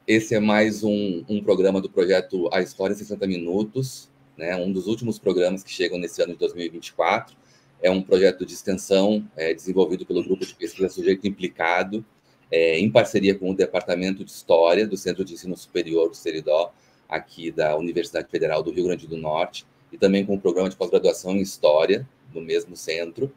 Esse é mais um programa do projeto A História em 60 Minutos, né? Um dos últimos programas que chegam nesse ano de 2024. É um projeto de extensão desenvolvido pelo Grupo de Pesquisa Sujeito Implicado, em parceria com o Departamento de História do Centro de Ensino Superior do Seridó, aqui da Universidade Federal do Rio Grande do Norte, e também com o programa de pós-graduação em História, do mesmo centro,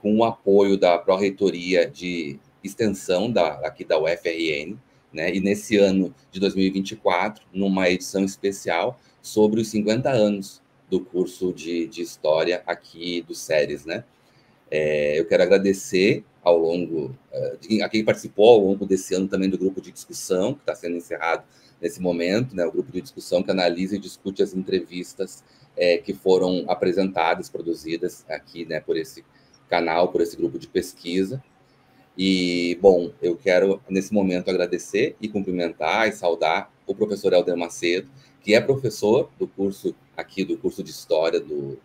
com o apoio da Pró-Reitoria de Extensão aqui da UFRN, né? E nesse ano de 2024, numa edição especial sobre os 50 anos do curso de História aqui do SERES, né? Eu quero agradecer a quem participou ao longo desse ano também do grupo de discussão, que está sendo encerrado nesse momento, né? O grupo de discussão que analisa e discute as entrevistas que foram apresentadas, produzidas aqui, né, por esse canal, por esse grupo de pesquisa. E, bom, eu quero, nesse momento, agradecer e cumprimentar e saudar o professor Helder Macedo, que é professor do curso de História do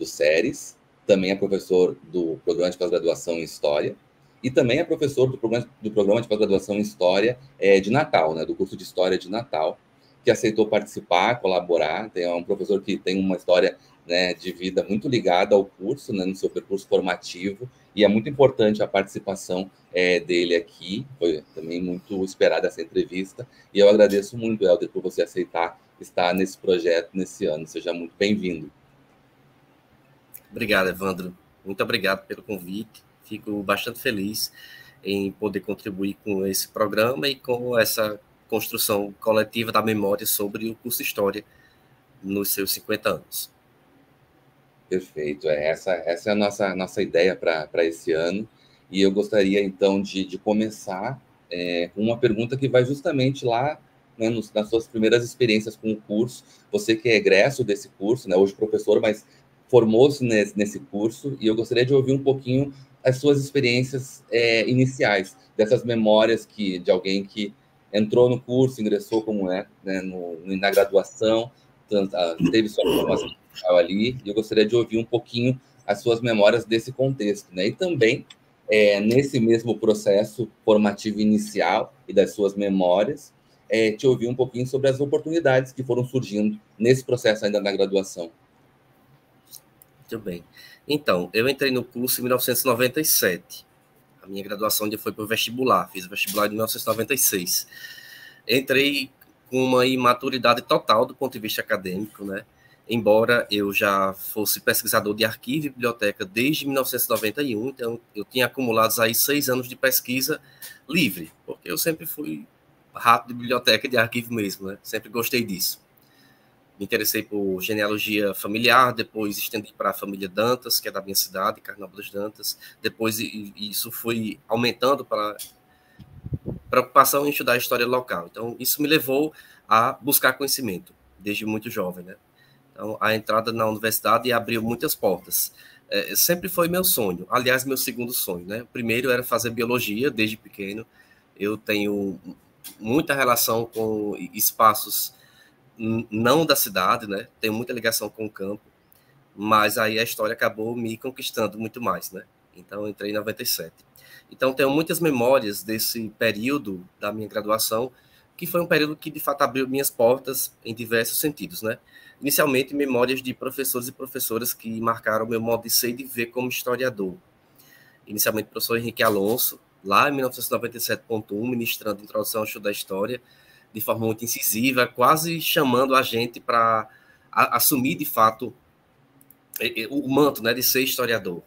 SERES, também é professor do Programa de Pós-Graduação em História, e também é professor do programa de Pós-Graduação em História de Natal, né, do curso de História de Natal, que aceitou participar, colaborar. É um professor que tem uma história, né, de vida muito ligada ao curso, né, no seu percurso formativo, e é muito importante a participação dele aqui. Foi também muito esperada essa entrevista, e eu agradeço muito, Helder, por você aceitar estar nesse projeto nesse ano. Seja muito bem-vindo. Obrigado, Evandro. Muito obrigado pelo convite. Fico bastante feliz em poder contribuir com esse programa e com essa construção coletiva da memória sobre o curso História nos seus 50 anos. Perfeito. Essa é a nossa ideia para esse ano. E eu gostaria, então, de começar com uma pergunta que vai justamente lá, né, nas suas primeiras experiências com o curso. Você que é egresso desse curso, né, hoje professor, mas formou-se nesse curso, e eu gostaria de ouvir um pouquinho as suas experiências iniciais, dessas memórias de alguém que entrou no curso, ingressou como né, na graduação, teve sua formação ali, e eu gostaria de ouvir um pouquinho as suas memórias desse contexto, né? E também, nesse mesmo processo formativo inicial e das suas memórias, te ouvir um pouquinho sobre as oportunidades que foram surgindo nesse processo ainda na graduação. Muito bem. Então, eu entrei no curso em 1997. A minha graduação já foi para o vestibular, fiz o vestibular em 1996. Entrei com uma imaturidade total do ponto de vista acadêmico, né? Embora eu já fosse pesquisador de arquivo e biblioteca desde 1991, então eu tinha acumulado aí 6 anos de pesquisa livre, porque eu sempre fui rato de biblioteca e de arquivo mesmo, né? Sempre gostei disso. Me interessei por genealogia familiar, depois estendi para a família Dantas, que é da minha cidade, Carnaúbas Dantas. Depois isso foi aumentando para preocupação em estudar a história local. Então, isso me levou a buscar conhecimento, desde muito jovem, né? Então, a entrada na universidade abriu muitas portas. Sempre foi meu sonho, aliás, meu segundo sonho, né? O primeiro era fazer biologia, desde pequeno. Eu tenho muita relação com espaços não da cidade, né? Tenho muita ligação com o campo, mas aí a história acabou me conquistando muito mais, né? Então, eu entrei em 97. Então, tenho muitas memórias desse período da minha graduação, que foi um período que, de fato, abriu minhas portas em diversos sentidos, né? Inicialmente, memórias de professores e professoras que marcaram meu modo de ser e de ver como historiador. Inicialmente, o professor Henrique Alonso, lá em 1997.1, ministrando Introdução ao Estudo da História, de forma muito incisiva, quase chamando a gente para assumir, de fato, o manto, né, de ser historiador.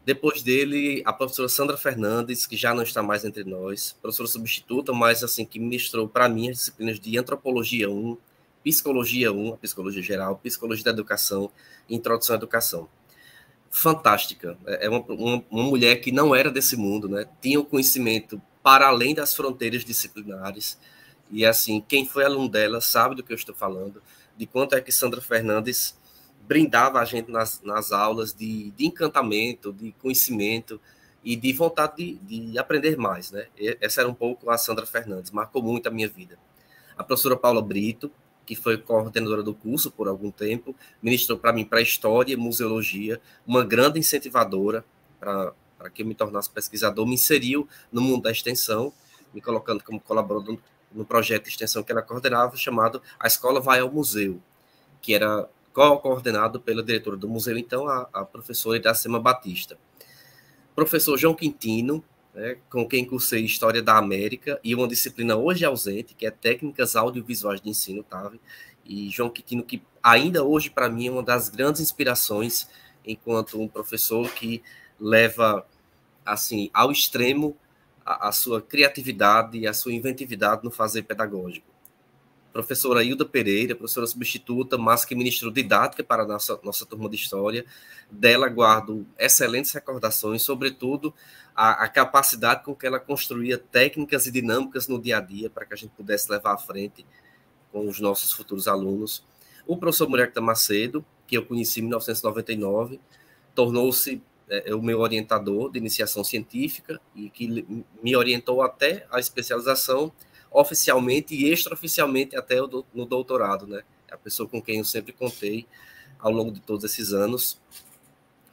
Depois dele, a professora Sandra Fernandes, que já não está mais entre nós, professora substituta, mas assim, que ministrou para mim as disciplinas de Antropologia 1, Psicologia 1, a Psicologia Geral, Psicologia da Educação e Introdução à Educação. Fantástica. É uma mulher que não era desse mundo, né? Tinha o conhecimento para além das fronteiras disciplinares. E, assim, quem foi aluno dela sabe do que eu estou falando, de quanto é que Sandra Fernandes brindava a gente nas aulas de encantamento, de conhecimento e de vontade de aprender mais, né? Essa era um pouco a Sandra Fernandes, marcou muito a minha vida. A professora Paula Brito, que foi coordenadora do curso por algum tempo, ministrou para mim para História e Museologia, uma grande incentivadora para que eu me tornasse pesquisador, me inseriu no mundo da extensão, me colocando como no projeto de extensão que ela coordenava, chamado A Escola Vai ao Museu, que era coordenado pela diretora do museu, então, a professora Iracema Batista. Professor João Quintino, né, com quem cursei História da América, e uma disciplina hoje ausente, que é Técnicas Audiovisuais de Ensino, TAV, e João Quintino, que ainda hoje, para mim, é uma das grandes inspirações, enquanto um professor que leva, assim, ao extremo a sua criatividade e a sua inventividade no fazer pedagógico. Professora Hilda Pereira, professora substituta, mas que ministrou didática para a nossa turma de História. Dela guardo excelentes recordações, sobretudo a capacidade com que ela construía técnicas e dinâmicas no dia a dia para que a gente pudesse levar à frente com os nossos futuros alunos. O professor Muriel Macedo, que eu conheci em 1999, tornou-se o meu orientador de iniciação científica e que me orientou até a especialização, oficialmente e extraoficialmente até no doutorado, né? É a pessoa com quem eu sempre contei ao longo de todos esses anos.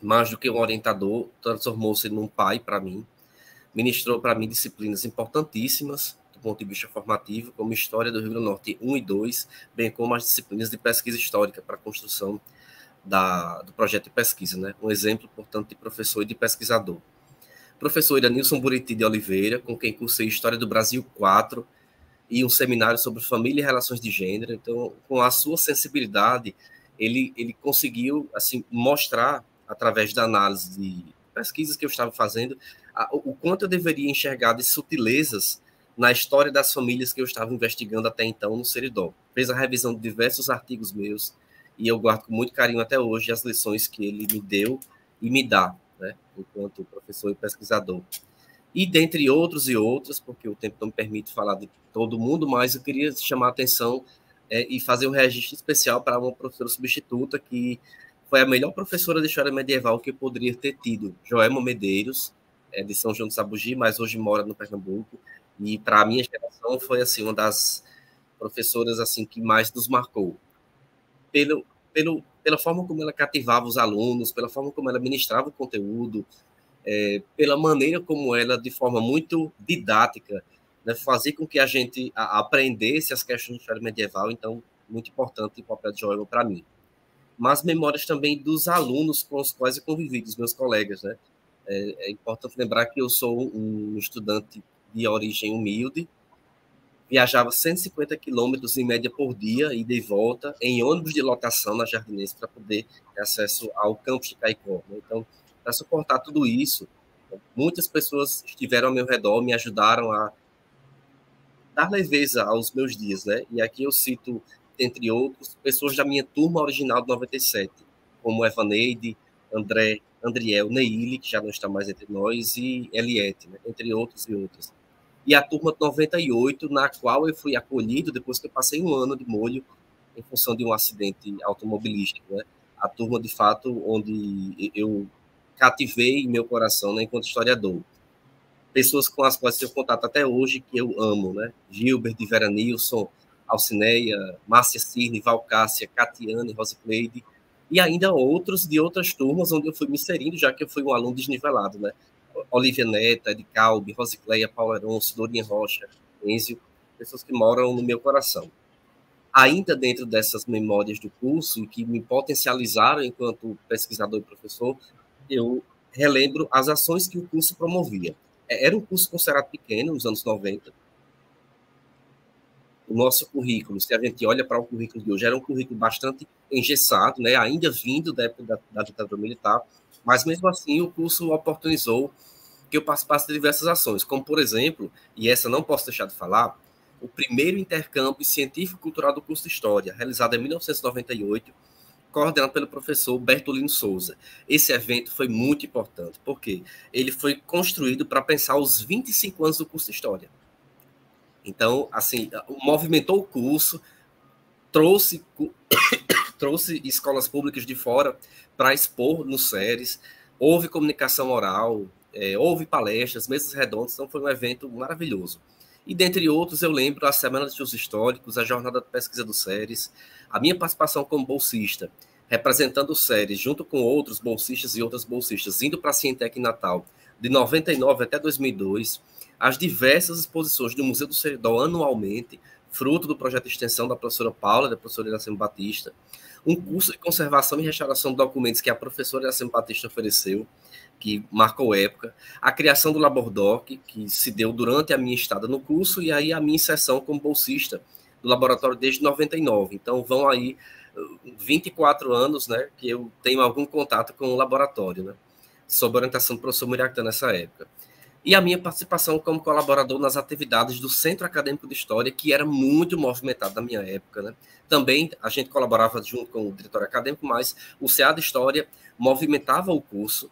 Mais do que um orientador, transformou-se num pai para mim. Ministrou para mim disciplinas importantíssimas do ponto de vista formativo, como História do Rio Grande do Norte 1 e 2, bem como as disciplinas de pesquisa histórica para a construção do projeto de pesquisa, né? Um exemplo, portanto, de professor e de pesquisador. Professor Iranilson Buriti de Oliveira, com quem cursei História do Brasil 4 e um seminário sobre família e relações de gênero. Então, com a sua sensibilidade, ele conseguiu, assim, mostrar, através da análise de pesquisas que eu estava fazendo, o quanto eu deveria enxergar de sutilezas na história das famílias que eu estava investigando até então no Seridó. Fez a revisão de diversos artigos meus, e eu guardo com muito carinho até hoje as lições que ele me deu e me dá, né, enquanto professor e pesquisador. E dentre outros e outras, porque o tempo não me permite falar de todo mundo, mas eu queria chamar a atenção e fazer um registro especial para uma professora substituta que foi a melhor professora de História Medieval que eu poderia ter tido, Joelma Medeiros, de São João do Sabugi, mas hoje mora no Pernambuco, e para a minha geração foi assim, uma das professoras assim, que mais nos marcou. Pela forma como ela cativava os alunos, pela forma como ela ministrava o conteúdo, pela maneira como ela, de forma muito didática, né, fazia com que a gente aprendesse as questões de história medieval. Então, muito importante o papel de Joelma para mim. Mas memórias também dos alunos com os quais eu convivi, dos meus colegas, né? É importante lembrar que eu sou um estudante de origem humilde, viajava 150 quilômetros em média por dia, ida e volta, em ônibus de lotação na Jardinense, para poder ter acesso ao campus de Caicó. Então, para suportar tudo isso, muitas pessoas estiveram ao meu redor, me ajudaram a dar leveza aos meus dias, né? E aqui eu cito, entre outros, pessoas da minha turma original de 97, como Evaneide, Andriel, Neile, que já não está mais entre nós, e Eliette, né? Entre outros e outras. E a turma de 98, na qual eu fui acolhido depois que eu passei um ano de molho em função de um acidente automobilístico, né? A turma, de fato, onde eu cativei meu coração, né, enquanto historiador. Pessoas com as quais eu tenho contato até hoje, que eu amo, né? Gilbert, Vera Nilson, Alcineia, Márcia Cirne, Valcássia, Catiane, Rosicleide, e ainda outros de outras turmas onde eu fui me inserindo, já que eu fui um aluno desnivelado, né? Olivia Neta, Ed Calbi, Rosicleia, Paulo Aronso, Dorinha Rocha, Enzio, pessoas que moram no meu coração. Ainda dentro dessas memórias do curso, e que me potencializaram enquanto pesquisador e professor, eu relembro as ações que o curso promovia. Era um curso considerado pequeno, nos anos 90. O nosso currículo, se a gente olha para o currículo de hoje, era um currículo bastante engessado, né? Ainda vindo da época da ditadura militar, mas mesmo assim o curso oportunizou que eu participasse de diversas ações, como, por exemplo, e essa não posso deixar de falar, o primeiro intercâmbio científico-cultural do curso de História, realizado em 1998, coordenado pelo professor Bertolino Souza. Esse evento foi muito importante, porque ele foi construído para pensar os 25 anos do curso de História. Então, assim, movimentou o curso, trouxe escolas públicas de fora para expor nos séries, houve comunicação oral, houve palestras, mesas redondas, então foi um evento maravilhoso. E, dentre outros, eu lembro a Semana dos Estudos Históricos, a Jornada de Pesquisa do SERES, a minha participação como bolsista, representando o SERES, junto com outros bolsistas e outras bolsistas, indo para a Cientec em Natal, de 99 até 2002, as diversas exposições do Museu do Seridó anualmente, fruto do projeto de extensão da professora Paula e da professora Iracema Batista, um curso de conservação e restauração de documentos que a professora Iracema Batista ofereceu, que marcou época, a criação do Labordoc, que se deu durante a minha estada no curso, e aí a minha inserção como bolsista do laboratório desde 99. Então, vão aí 24 anos, né, que eu tenho algum contato com o laboratório, né, sob a orientação do professor Muriactan nessa época. E a minha participação como colaborador nas atividades do Centro Acadêmico de História, que era muito movimentado na minha época, né. Também a gente colaborava junto com o diretor acadêmico, mas o CA de História movimentava o curso,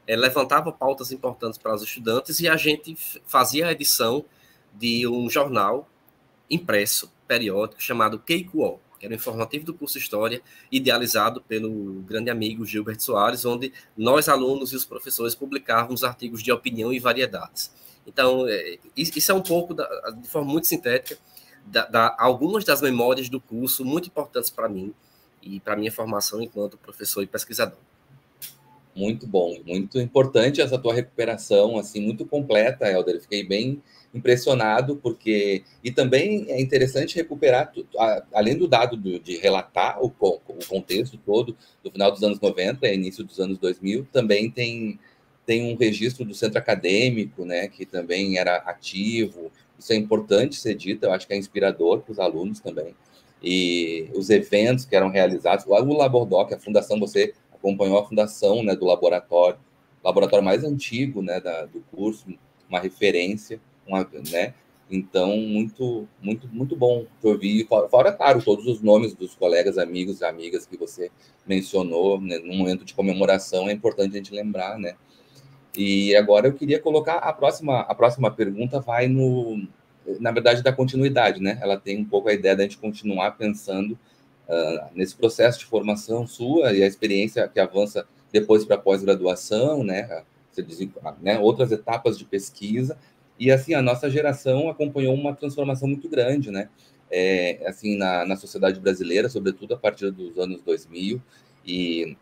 levantava pautas importantes para os estudantes, e a gente fazia a edição de um jornal impresso, periódico, chamado Keikuo, que era o informativo do curso História, idealizado pelo grande amigo Gilberto Soares, onde nós, alunos e os professores, publicávamos artigos de opinião e variedades. Então, isso é um pouco, de forma muito sintética, algumas das memórias do curso, muito importantes para mim e para a minha formação enquanto professor e pesquisador. Muito bom, muito importante essa tua recuperação, assim, muito completa, Helder. Fiquei bem impressionado, porque... E também é interessante recuperar, além do dado de relatar o contexto todo do final dos anos 90 e início dos anos 2000, também tem um registro do centro acadêmico, né, que também era ativo. Isso é importante ser dito, eu acho que é inspirador para os alunos também. E os eventos que eram realizados, o Labordoc, a fundação, você acompanhou a fundação, né, do laboratório mais antigo, né, do curso, uma referência, né? Então, muito, muito, muito bom te ouvir. Fora, claro, todos os nomes dos colegas, amigos e amigas que você mencionou, né, no momento de comemoração, é importante a gente lembrar, né? E agora eu queria colocar a próxima pergunta vai na verdade, da continuidade, né? Ela tem um pouco a ideia da gente continuar pensando nesse processo de formação sua e a experiência que avança depois para a pós-graduação, né? Você diz, né? Outras etapas de pesquisa. E, assim, a nossa geração acompanhou uma transformação muito grande, né? Assim, na sociedade brasileira, sobretudo a partir dos anos 2000. E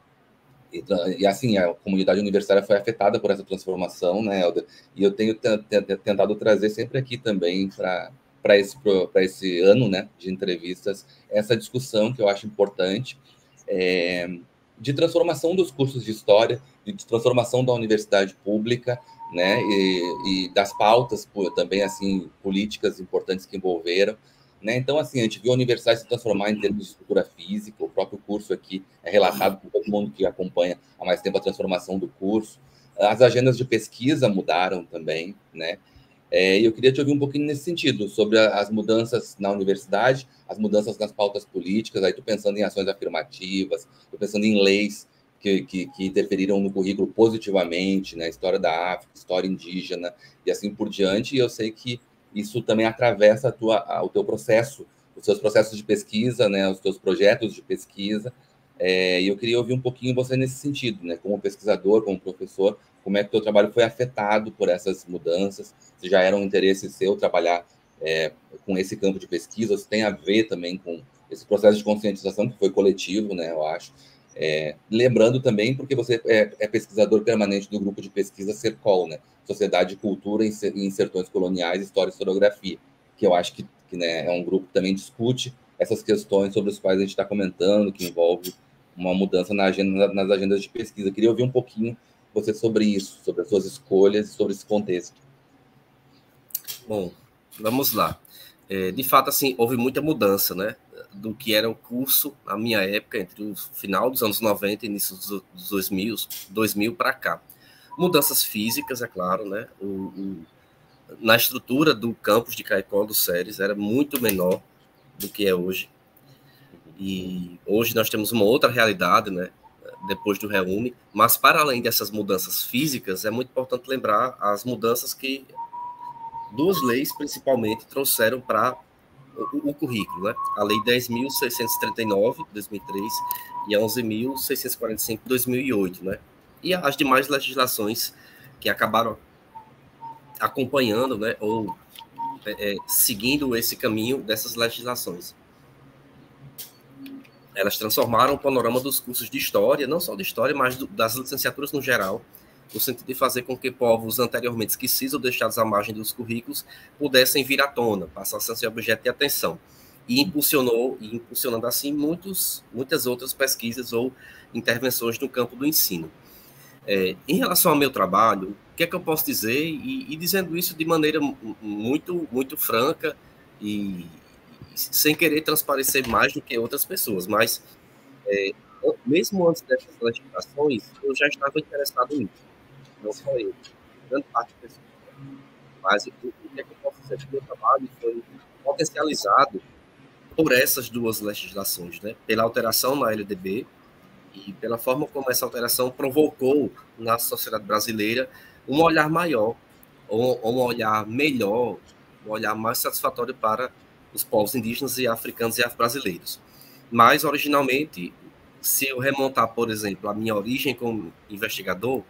assim, a comunidade universitária foi afetada por essa transformação, né, Helder? E eu tenho tentado trazer sempre aqui também para esse ano, né, de entrevistas, essa discussão que eu acho importante, de transformação dos cursos de história, de transformação da universidade pública, né, e das pautas também, assim, políticas importantes que envolveram, né? Então, assim, a gente viu a universidade se transformar em termos de estrutura física, o próprio curso aqui é relatado por todo mundo que acompanha há mais tempo a transformação do curso. As agendas de pesquisa mudaram também, né? E eu queria te ouvir um pouquinho nesse sentido, sobre as mudanças na universidade, as mudanças nas pautas políticas, aí estou pensando em ações afirmativas, estou pensando em leis que interferiram no currículo positivamente, né? História da África, história indígena e assim por diante, e eu sei que isso também atravessa o teu processo, os seus processos de pesquisa, né, os teus projetos de pesquisa, e eu queria ouvir um pouquinho você nesse sentido, né, como pesquisador, como professor, como é que o teu trabalho foi afetado por essas mudanças, se já era um interesse seu trabalhar com esse campo de pesquisa, se tem a ver também com esse processo de conscientização que foi coletivo, né, eu acho. Lembrando também, porque você é pesquisador permanente do grupo de pesquisa CERCOL, né, Sociedade de Cultura em Sertões Coloniais, História e Historiografia, que eu acho que né, é um grupo que também discute essas questões sobre as quais a gente está comentando, que envolve uma mudança nas agendas de pesquisa. Eu queria ouvir um pouquinho você sobre isso, sobre as suas escolhas, sobre esse contexto. Bom, vamos lá. De fato, assim, houve muita mudança, né, do que era o curso na minha época, entre o final dos anos 90 e início dos 2000 para cá. Mudanças físicas, é claro, né, na estrutura do campus de Caicó do Ceres era muito menor do que é hoje. E hoje nós temos uma outra realidade, né, depois do Reúne, mas para além dessas mudanças físicas, é muito importante lembrar as mudanças que duas leis, principalmente, trouxeram para o currículo, né? A Lei 10.639, de 2003, e a 11.645, de 2008, né? E as demais legislações que acabaram acompanhando, né, ou seguindo esse caminho dessas legislações. Elas transformaram o panorama dos cursos de história, não só de história, mas das licenciaturas no geral, no sentido de fazer com que povos anteriormente esquecidos ou deixados à margem dos currículos pudessem vir à tona, passassem a ser objeto de atenção. E impulsionando assim muitas outras pesquisas ou intervenções no campo do ensino. Em relação ao meu trabalho, o que é que eu posso dizer? E dizendo isso de maneira muito franca e sem querer transparecer mais do que outras pessoas, mas mesmo antes dessas legislações, eu já estava interessado nisso. Não só eu, grande parte das pessoas. Mas o que é que eu posso dizer? O meu trabalho foi potencializado por essas duas legislações, né? Pela alteração na LDB e pela forma como essa alteração provocou na sociedade brasileira um olhar maior, ou um olhar melhor, um olhar mais satisfatório para os povos indígenas e africanos e afro-brasileiros. Mas, originalmente, se eu remontar, por exemplo, a minha origem como investigador,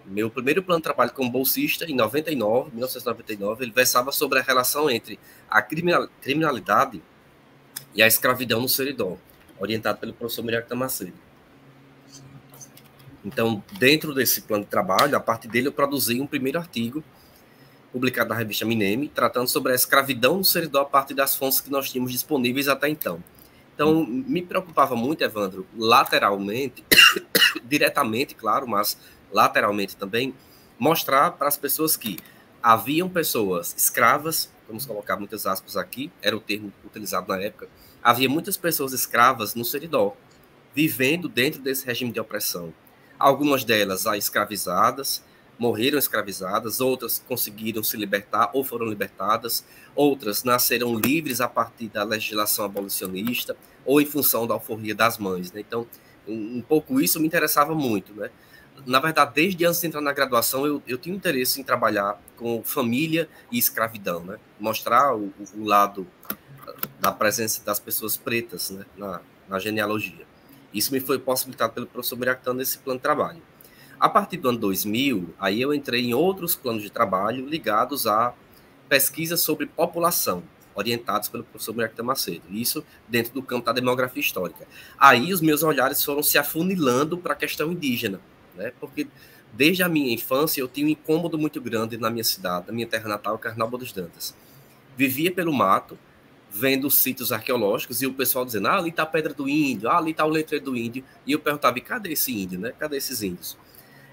meu primeiro plano de trabalho como bolsista, em 1999, ele versava sobre a relação entre a criminalidade e a escravidão no Seridó, orientado pelo professor Miriam Macedo. Então, dentro desse plano de trabalho, a partir dele eu produzi um primeiro artigo, publicado na revista Mineme, tratando sobre a escravidão no Seridó a partir das fontes que nós tínhamos disponíveis até então. Então, me preocupava muito, Evandro, lateralmente, diretamente, claro, mas lateralmente também, mostrar para as pessoas que haviam pessoas escravas, vamos colocar muitas aspas aqui, era o termo utilizado na época, havia muitas pessoas escravas no Seridó, vivendo dentro desse regime de opressão. Algumas delas escravizadas, morreram escravizadas, outras conseguiram se libertar ou foram libertadas, outras nasceram livres a partir da legislação abolicionista ou em função da alforria das mães, né? Então, um pouco isso me interessava muito, né? Na verdade, desde antes de entrar na graduação, eu tinha interesse em trabalhar com família e escravidão, né? Mostrar o lado da presença das pessoas pretas, né? na genealogia. Isso me foi possibilitado pelo professor Miractan nesse plano de trabalho. A partir do ano 2000, aí eu entrei em outros planos de trabalho ligados a pesquisas sobre população, orientados pelo professor Miractan Macedo. Isso dentro do campo da demografia histórica. Aí os meus olhares foram se afunilando para a questão indígena, né? Porque desde a minha infância eu tinha um incômodo muito grande na minha cidade, na minha terra natal, Carnaúba dos Dantas. Vivia pelo mato, vendo sítios arqueológicos e o pessoal dizendo, ali está a Pedra do Índio, ali está o letreiro do Índio, e eu perguntava, cadê esse índio, né? Cadê esses índios?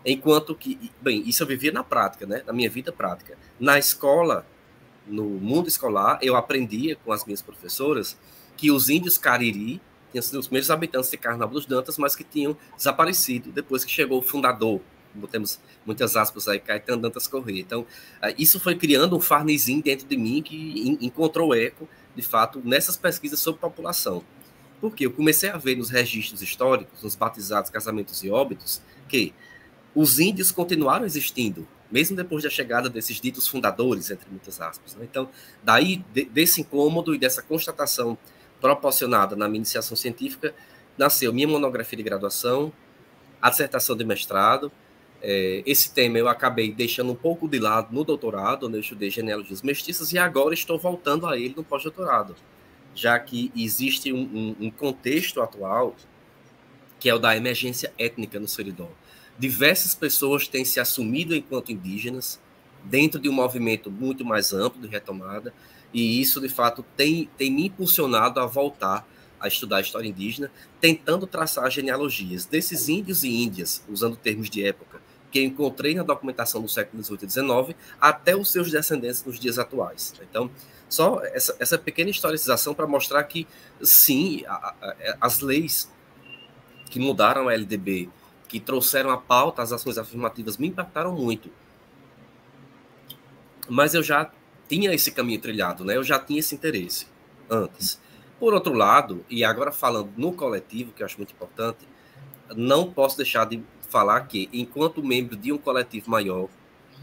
Enquanto que, bem, isso eu vivia na prática, né? Na minha vida prática. Na escola, no mundo escolar, eu aprendia com as minhas professoras que os índios Cariri tinham sido os primeiros habitantes de Carnaúba dos Dantas, mas que tinham desaparecido depois que chegou o fundador, temos muitas aspas aí, Caetano Dantas Corrêa. Então, isso foi criando um farnezinho dentro de mim que encontrou eco, de fato, nessas pesquisas sobre população. Porque eu comecei a ver nos registros históricos, nos batizados, casamentos e óbitos, que os índios continuaram existindo, mesmo depois da chegada desses ditos fundadores, entre muitas aspas, né? Então, daí, desse incômodo e dessa constatação proporcionada na minha iniciação científica, nasceu minha monografia de graduação, a dissertação de mestrado. Esse tema eu acabei deixando um pouco de lado no doutorado, onde eu estudei genealogias mestiças, e agora estou voltando a ele no pós-doutorado, já que existe um contexto atual que é o da emergência étnica no Seridó. Diversas pessoas têm se assumido enquanto indígenas dentro de um movimento muito mais amplo de retomada, e isso, de fato, tem me impulsionado a voltar a estudar a história indígena, tentando traçar genealogias desses índios e índias, usando termos de época, que eu encontrei na documentação do século XVIII e XIX, até os seus descendentes nos dias atuais. Então, só essa pequena historicização para mostrar que, sim, as leis que mudaram a LDB, que trouxeram à pauta as ações afirmativas, me impactaram muito. Mas eu já tinha esse caminho trilhado, né? Eu já tinha esse interesse antes. Por outro lado, e agora falando no coletivo, que eu acho muito importante, não posso deixar de falar que, enquanto membro de um coletivo maior,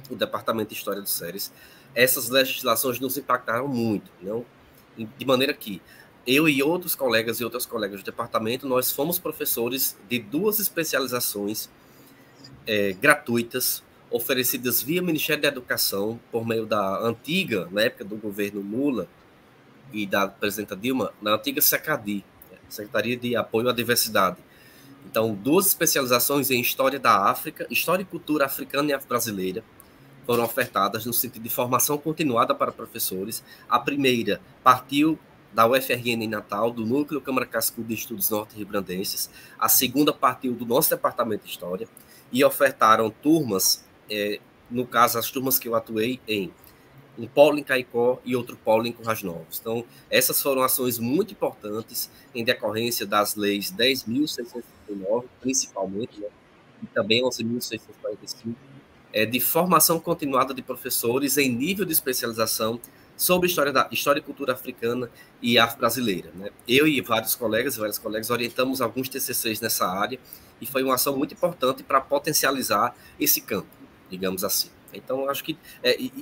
o Departamento de História do SERES, essas legislações nos impactaram muito, não? De maneira que eu e outros colegas e outras colegas do departamento, nós fomos professores de 2 especializações gratuitas, oferecidas via Ministério da Educação, por meio da antiga, na época do governo Lula e da presidenta Dilma, na antiga SECADI, Secretaria de Apoio à Diversidade, Então, 2 especializações em História da África, História e Cultura Africana e Afro-Brasileira, foram ofertadas no sentido de formação continuada para professores. A primeira partiu da UFRN em Natal, do Núcleo Câmara Cascudo de Estudos Norte-Riograndenses. A segunda partiu do nosso Departamento de História e ofertaram turmas, no caso, as turmas que eu atuei em um polo em Caicó e outro polo em Currais Novos. Então, essas foram ações muito importantes em decorrência das leis 10.639, principalmente, né, e também 11.645, de formação continuada de professores em nível de especialização sobre história e cultura africana e afro-brasileira. Né? Eu e vários colegas orientamos alguns TCCs nessa área e foi uma ação muito importante para potencializar esse campo, digamos assim. Então, acho que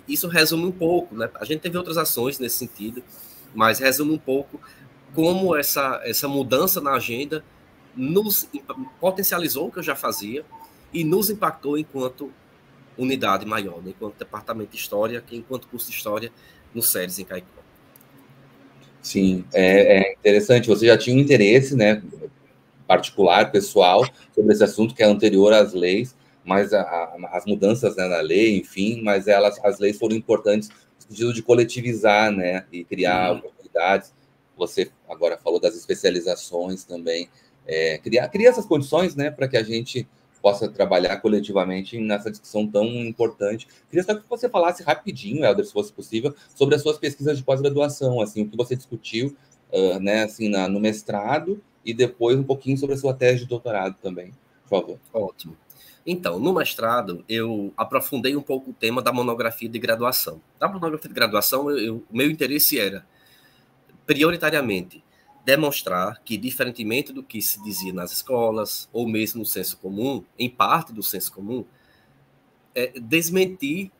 isso resume um pouco, né? A gente teve outras ações nesse sentido, mas resume um pouco como essa mudança na agenda nos potencializou o que eu já fazia e nos impactou enquanto unidade maior, né? Enquanto departamento de História, enquanto curso de História no SERES em Caicó. Sim, é interessante. Você já tinha um interesse, né, particular, pessoal, sobre esse assunto que é anterior às leis, mas as mudanças, né, na lei, enfim, mas as leis foram importantes no sentido de coletivizar, né, e criar oportunidades. Você agora falou das especializações também, criar essas condições, né, para que a gente possa trabalhar coletivamente nessa discussão tão importante. Queria só que você falasse rapidinho, Helder, se fosse possível, sobre as suas pesquisas de pós-graduação, assim, o que você discutiu, né, assim, no mestrado, e depois um pouquinho sobre a sua tese de doutorado também, por favor. Ótimo. Então, no mestrado, eu aprofundei um pouco o tema da monografia de graduação. Da monografia de graduação, o meu interesse era, prioritariamente, demonstrar que, diferentemente do que se dizia nas escolas, ou mesmo no senso comum, em parte do senso comum, desmentir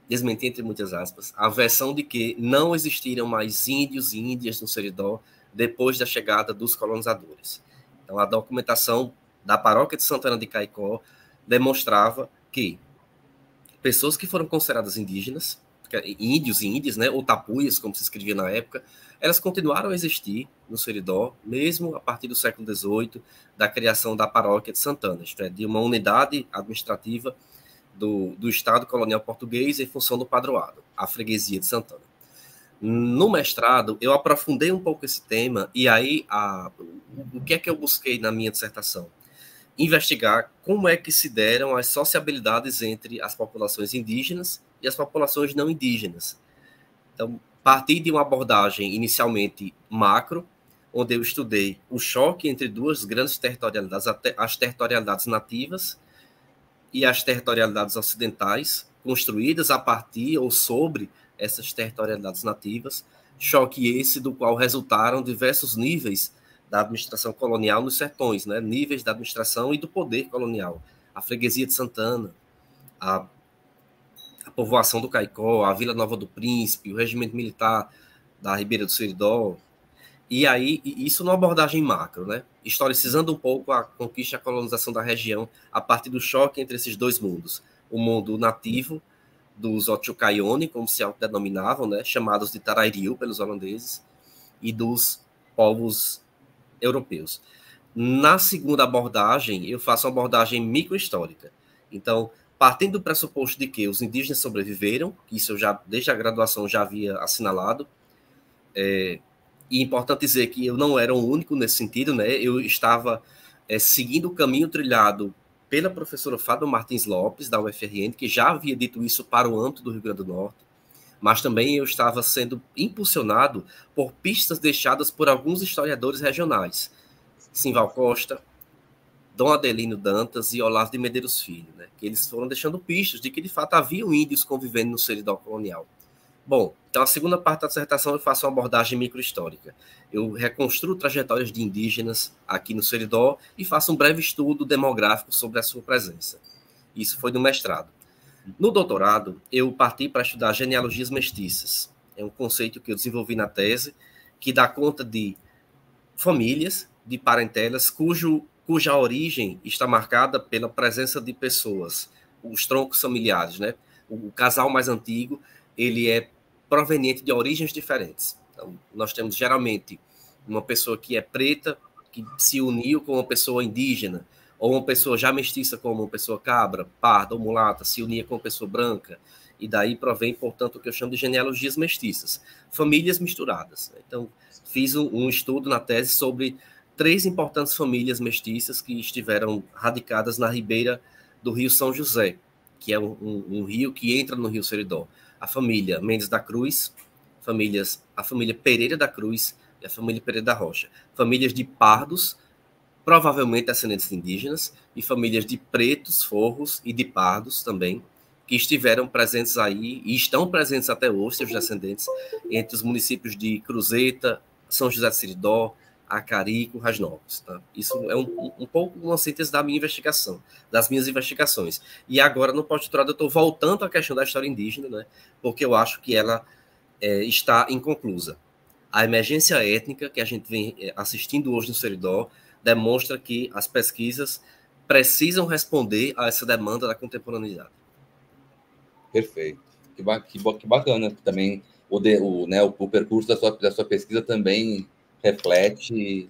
entre muitas aspas, a versão de que não existiram mais índios e índias no Seridó depois da chegada dos colonizadores. Então, a documentação da paróquia de Santana de Caicó demonstrava que pessoas que foram consideradas indígenas, índios e índias, né, ou tapuias, como se escrevia na época, elas continuaram a existir no Seridó, mesmo a partir do século XVIII, da criação da paróquia de Santana, isto é, de uma unidade administrativa do Estado colonial português em função do padroado, a freguesia de Santana. No mestrado, eu aprofundei um pouco esse tema, e aí o que é que eu busquei na minha dissertação? Investigar como é que se deram as sociabilidades entre as populações indígenas e as populações não indígenas. Então, parti de uma abordagem inicialmente macro, onde eu estudei o choque entre duas grandes territorialidades, as territorialidades nativas e as territorialidades ocidentais, construídas a partir ou sobre essas territorialidades nativas, choque esse do qual resultaram diversos níveis da administração colonial nos sertões, né? Níveis da administração e do poder colonial. A freguesia de Santana, a povoação do Caicó, a Vila Nova do Príncipe, o regimento militar da Ribeira do Seridó. E aí, isso numa abordagem macro, né? Historicizando um pouco a conquista e a colonização da região a partir do choque entre esses dois mundos. O mundo nativo, dos Otchukaione, como se autodenominavam, né? Chamados de Tarairiu pelos holandeses, e dos povos europeus. Na segunda abordagem, eu faço uma abordagem microhistórica. Então, partindo do pressuposto de que os indígenas sobreviveram, isso eu já, desde a graduação, já havia assinalado, e é importante dizer que eu não era o único nesse sentido, né? Eu estava seguindo o caminho trilhado pela professora Fábio Martins Lopes, da UFRN, que já havia dito isso para o âmbito do Rio Grande do Norte, mas também eu estava sendo impulsionado por pistas deixadas por alguns historiadores regionais, Simval Costa, Dom Adelino Dantas e Olavo de Medeiros Filho, né? Que eles foram deixando pistas de que, de fato, haviam índios convivendo no Seridó colonial. Bom, então a segunda parte da dissertação eu faço uma abordagem microhistórica. Eu reconstruo trajetórias de indígenas aqui no Seridó e faço um breve estudo demográfico sobre a sua presença. Isso foi no mestrado. No doutorado, eu parti para estudar genealogias mestiças. É um conceito que eu desenvolvi na tese, que dá conta de famílias, de parentelas, cuja origem está marcada pela presença de pessoas, os troncos familiares, né? O casal mais antigo, ele é proveniente de origens diferentes. Então, nós temos geralmente uma pessoa que é preta, que se uniu com uma pessoa indígena, ou uma pessoa já mestiça como uma pessoa cabra, parda ou mulata, se unia com uma pessoa branca, e daí provém, portanto, o que eu chamo de genealogias mestiças, famílias misturadas. Então, fiz um estudo na tese sobre 3 importantes famílias mestiças que estiveram radicadas na ribeira do Rio São José, que é um rio que entra no Rio Seridó. A família Mendes da Cruz, a família Pereira da Cruz e a família Pereira da Rocha. Famílias de pardos, provavelmente descendentes de indígenas, e famílias de pretos, forros e de pardos também, que estiveram presentes aí e estão presentes até hoje, seus descendentes, entre os municípios de Cruzeta, São José de Seridó, Acari e Currais Novos. Tá? Isso é um pouco uma síntese da minha investigação, das minhas investigações. E agora, no pós-doutorado, eu estou voltando à questão da história indígena, né? Porque eu acho que ela está inconclusa. A emergência étnica que a gente vem assistindo hoje no Seridó demonstra que as pesquisas precisam responder a essa demanda da contemporaneidade. Perfeito. Que bacana. Também o percurso da sua pesquisa também reflete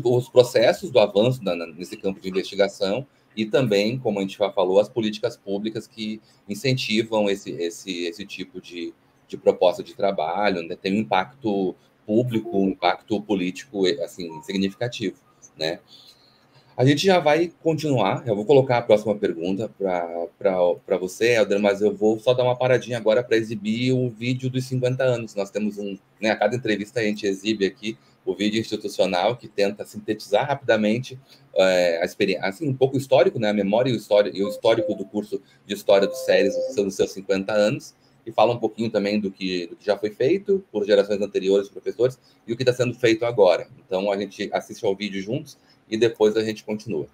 os processos do avanço nesse campo de investigação e também, como a gente já falou, as políticas públicas que incentivam esse tipo de proposta de trabalho, né? Tem um impacto público, um impacto político assim, significativo, né? A gente já vai continuar, eu vou colocar a próxima pergunta para você, Helder, mas eu vou só dar uma paradinha agora para exibir o vídeo dos 50 anos. Nós temos a cada entrevista a gente exibe aqui o vídeo institucional que tenta sintetizar rapidamente a experiência, assim, um pouco histórico, né, a memória e o histórico do curso de História dos SERES nos seus 50 anos, e fala um pouquinho também do que já foi feito por gerações anteriores de professores e o que está sendo feito agora. Então, a gente assiste ao vídeo juntos e depois a gente continua.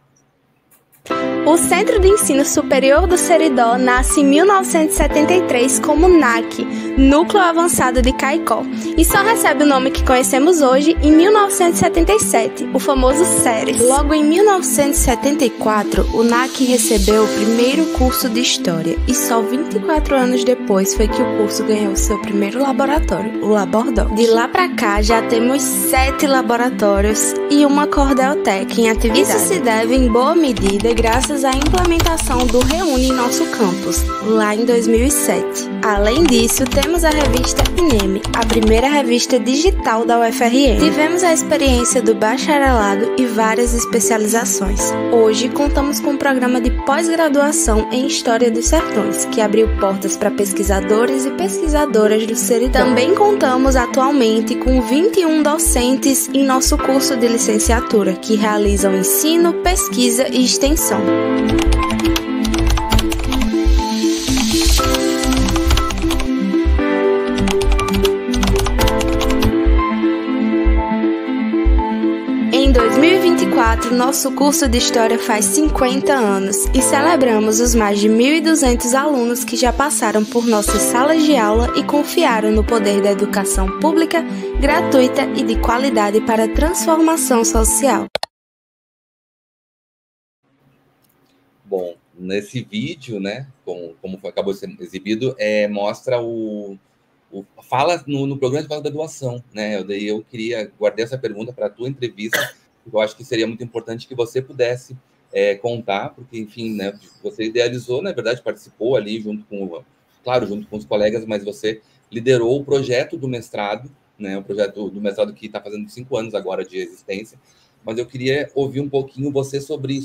O Centro de Ensino Superior do Seridó nasce em 1973 como NAC, Núcleo Avançado de Caicó, e só recebe o nome que conhecemos hoje em 1977, o famoso SERES. Logo em 1974, o NAC recebeu o primeiro curso de História, e só 24 anos depois foi que o curso ganhou seu primeiro laboratório, o Labordó. De lá pra cá, já temos 7 laboratórios e uma Cordeltec em atividade. Isso se deve, em boa medida, graças à implementação do Reúne em nosso campus, lá em 2007. Além disso, temos a revista INEM, a primeira revista digital da UFRN. Tivemos a experiência do bacharelado e várias especializações. Hoje, contamos com um programa de pós-graduação em História dos Sertões, que abriu portas para pesquisadores e pesquisadoras do Seridó. Também contamos atualmente com 21 docentes em nosso curso de licenciatura, que realizam ensino, pesquisa e extensão. Em 2024, nosso curso de História faz 50 anos e celebramos os mais de 1.200 alunos que já passaram por nossas salas de aula e confiaram no poder da educação pública, gratuita e de qualidade para a transformação social. Bom, nesse vídeo, né, como acabou sendo exibido, mostra fala no programa de pós-graduação, né? Eu guardei essa pergunta para a tua entrevista, porque eu acho que seria muito importante que você pudesse contar, porque, enfim, né, você idealizou, na verdade, participou ali junto com os colegas, mas você liderou o projeto do mestrado, né, o projeto do mestrado que está fazendo 5 anos agora de existência. Mas eu queria ouvir um pouquinho você sobre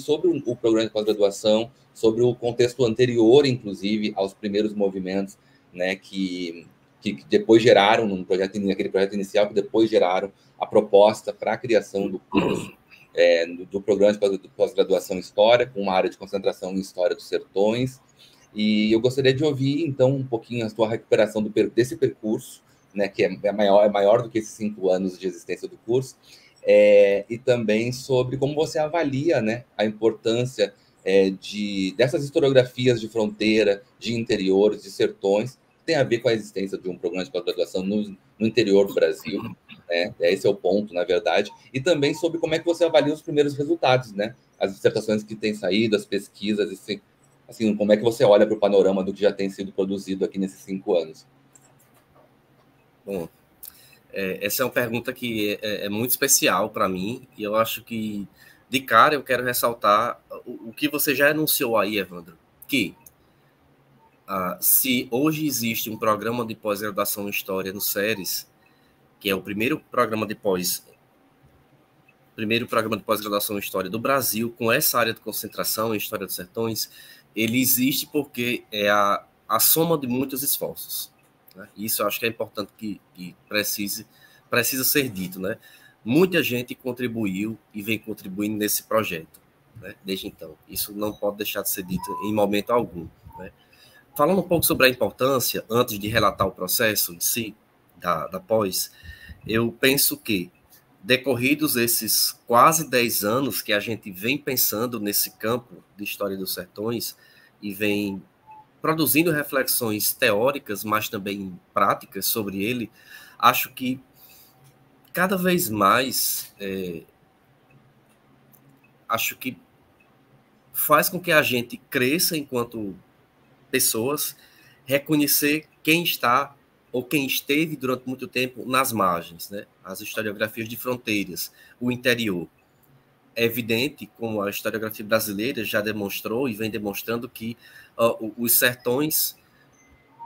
o programa de pós-graduação, sobre o contexto anterior, inclusive, aos primeiros movimentos, né, que depois geraram, naquele projeto inicial, que depois geraram a proposta para a criação do curso, do programa de pós-graduação em História, com uma área de concentração em História dos Sertões. E eu gostaria de ouvir, então, um pouquinho a sua recuperação desse percurso, né, que é maior do que esses 5 anos de existência do curso, e também sobre como você avalia, né, a importância dessas historiografias de fronteira, de interiores, de sertões, que tem a ver com a existência de um programa de pós-graduação no interior do Brasil, né? Esse é o ponto, na verdade, e também sobre como é que você avalia os primeiros resultados, né? As dissertações que têm saído, as pesquisas, assim, como é que você olha para o panorama do que já tem sido produzido aqui nesses 5 anos? Bom, Essa é uma pergunta que é muito especial para mim, e eu acho que, de cara, eu quero ressaltar o que você já anunciou aí, Evandro, que se hoje existe um programa de pós-graduação em História no SERES, que é o primeiro programa de pós-graduação em História do Brasil, com essa área de concentração em História dos Sertões, ele existe porque é a soma de muitos esforços. Né? Isso eu acho que é importante que precisa ser dito. Né? Muita gente contribuiu e vem contribuindo nesse projeto, né? Desde então. Isso não pode deixar de ser dito em momento algum. Né? Falando um pouco sobre a importância, antes de relatar o processo em si, da pós, eu penso que, decorridos esses quase 10 anos que a gente vem pensando nesse campo de História dos Sertões e vem produzindo reflexões teóricas, mas também práticas sobre ele, acho que cada vez mais acho que faz com que a gente cresça enquanto pessoas, reconhecer quem está ou quem esteve durante muito tempo nas margens, né? As historiografias de fronteiras, o interior. É evidente, como a historiografia brasileira já demonstrou e vem demonstrando, que os sertões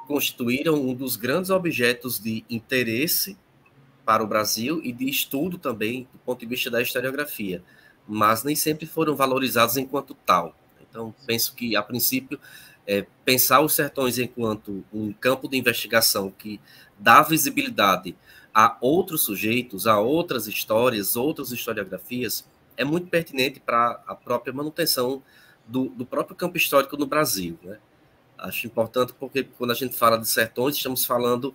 constituíram um dos grandes objetos de interesse para o Brasil e de estudo também, do ponto de vista da historiografia, mas nem sempre foram valorizados enquanto tal. Então, penso que, a princípio, pensar os sertões enquanto um campo de investigação que dá visibilidade a outros sujeitos, a outras histórias, outras historiografias, é muito pertinente para a própria manutenção do próprio campo histórico no Brasil. Né? Acho importante porque, quando a gente fala de sertões, estamos falando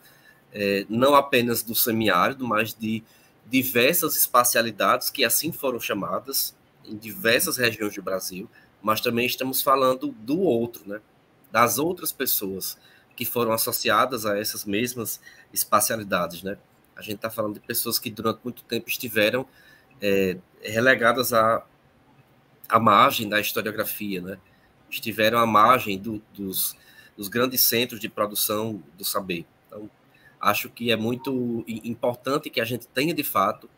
não apenas do semiárido, mas de diversas espacialidades que assim foram chamadas em diversas regiões do Brasil, mas também estamos falando do outro, né? Das outras pessoas que foram associadas a essas mesmas espacialidades, né? A gente está falando de pessoas que durante muito tempo estiveram relegadas à margem da historiografia, né? Estiveram à margem dos grandes centros de produção do saber. Então, acho que é muito importante que a gente tenha, de fato,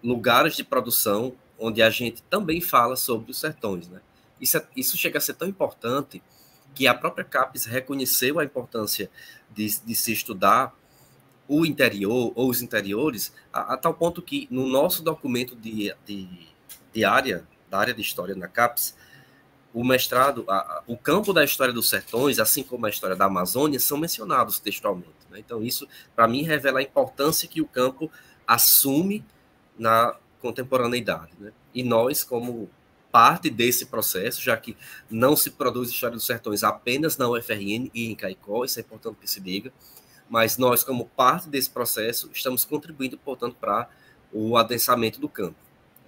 lugares de produção onde a gente também fala sobre os sertões, né? Isso chega a ser tão importante que a própria CAPES reconheceu a importância de se estudar o interior ou os interiores, a tal ponto que, no nosso documento da área de História na CAPES, o mestrado, o campo da história dos sertões, assim como a história da Amazônia, são mencionados textualmente. Né? Então, isso, para mim, revela a importância que o campo assume na contemporaneidade. Né? E nós, como parte desse processo, já que não se produz História dos Sertões apenas na UFRN e em Caicó, isso é importante que se diga, mas nós, como parte desse processo, estamos contribuindo, portanto, para o adensamento do campo.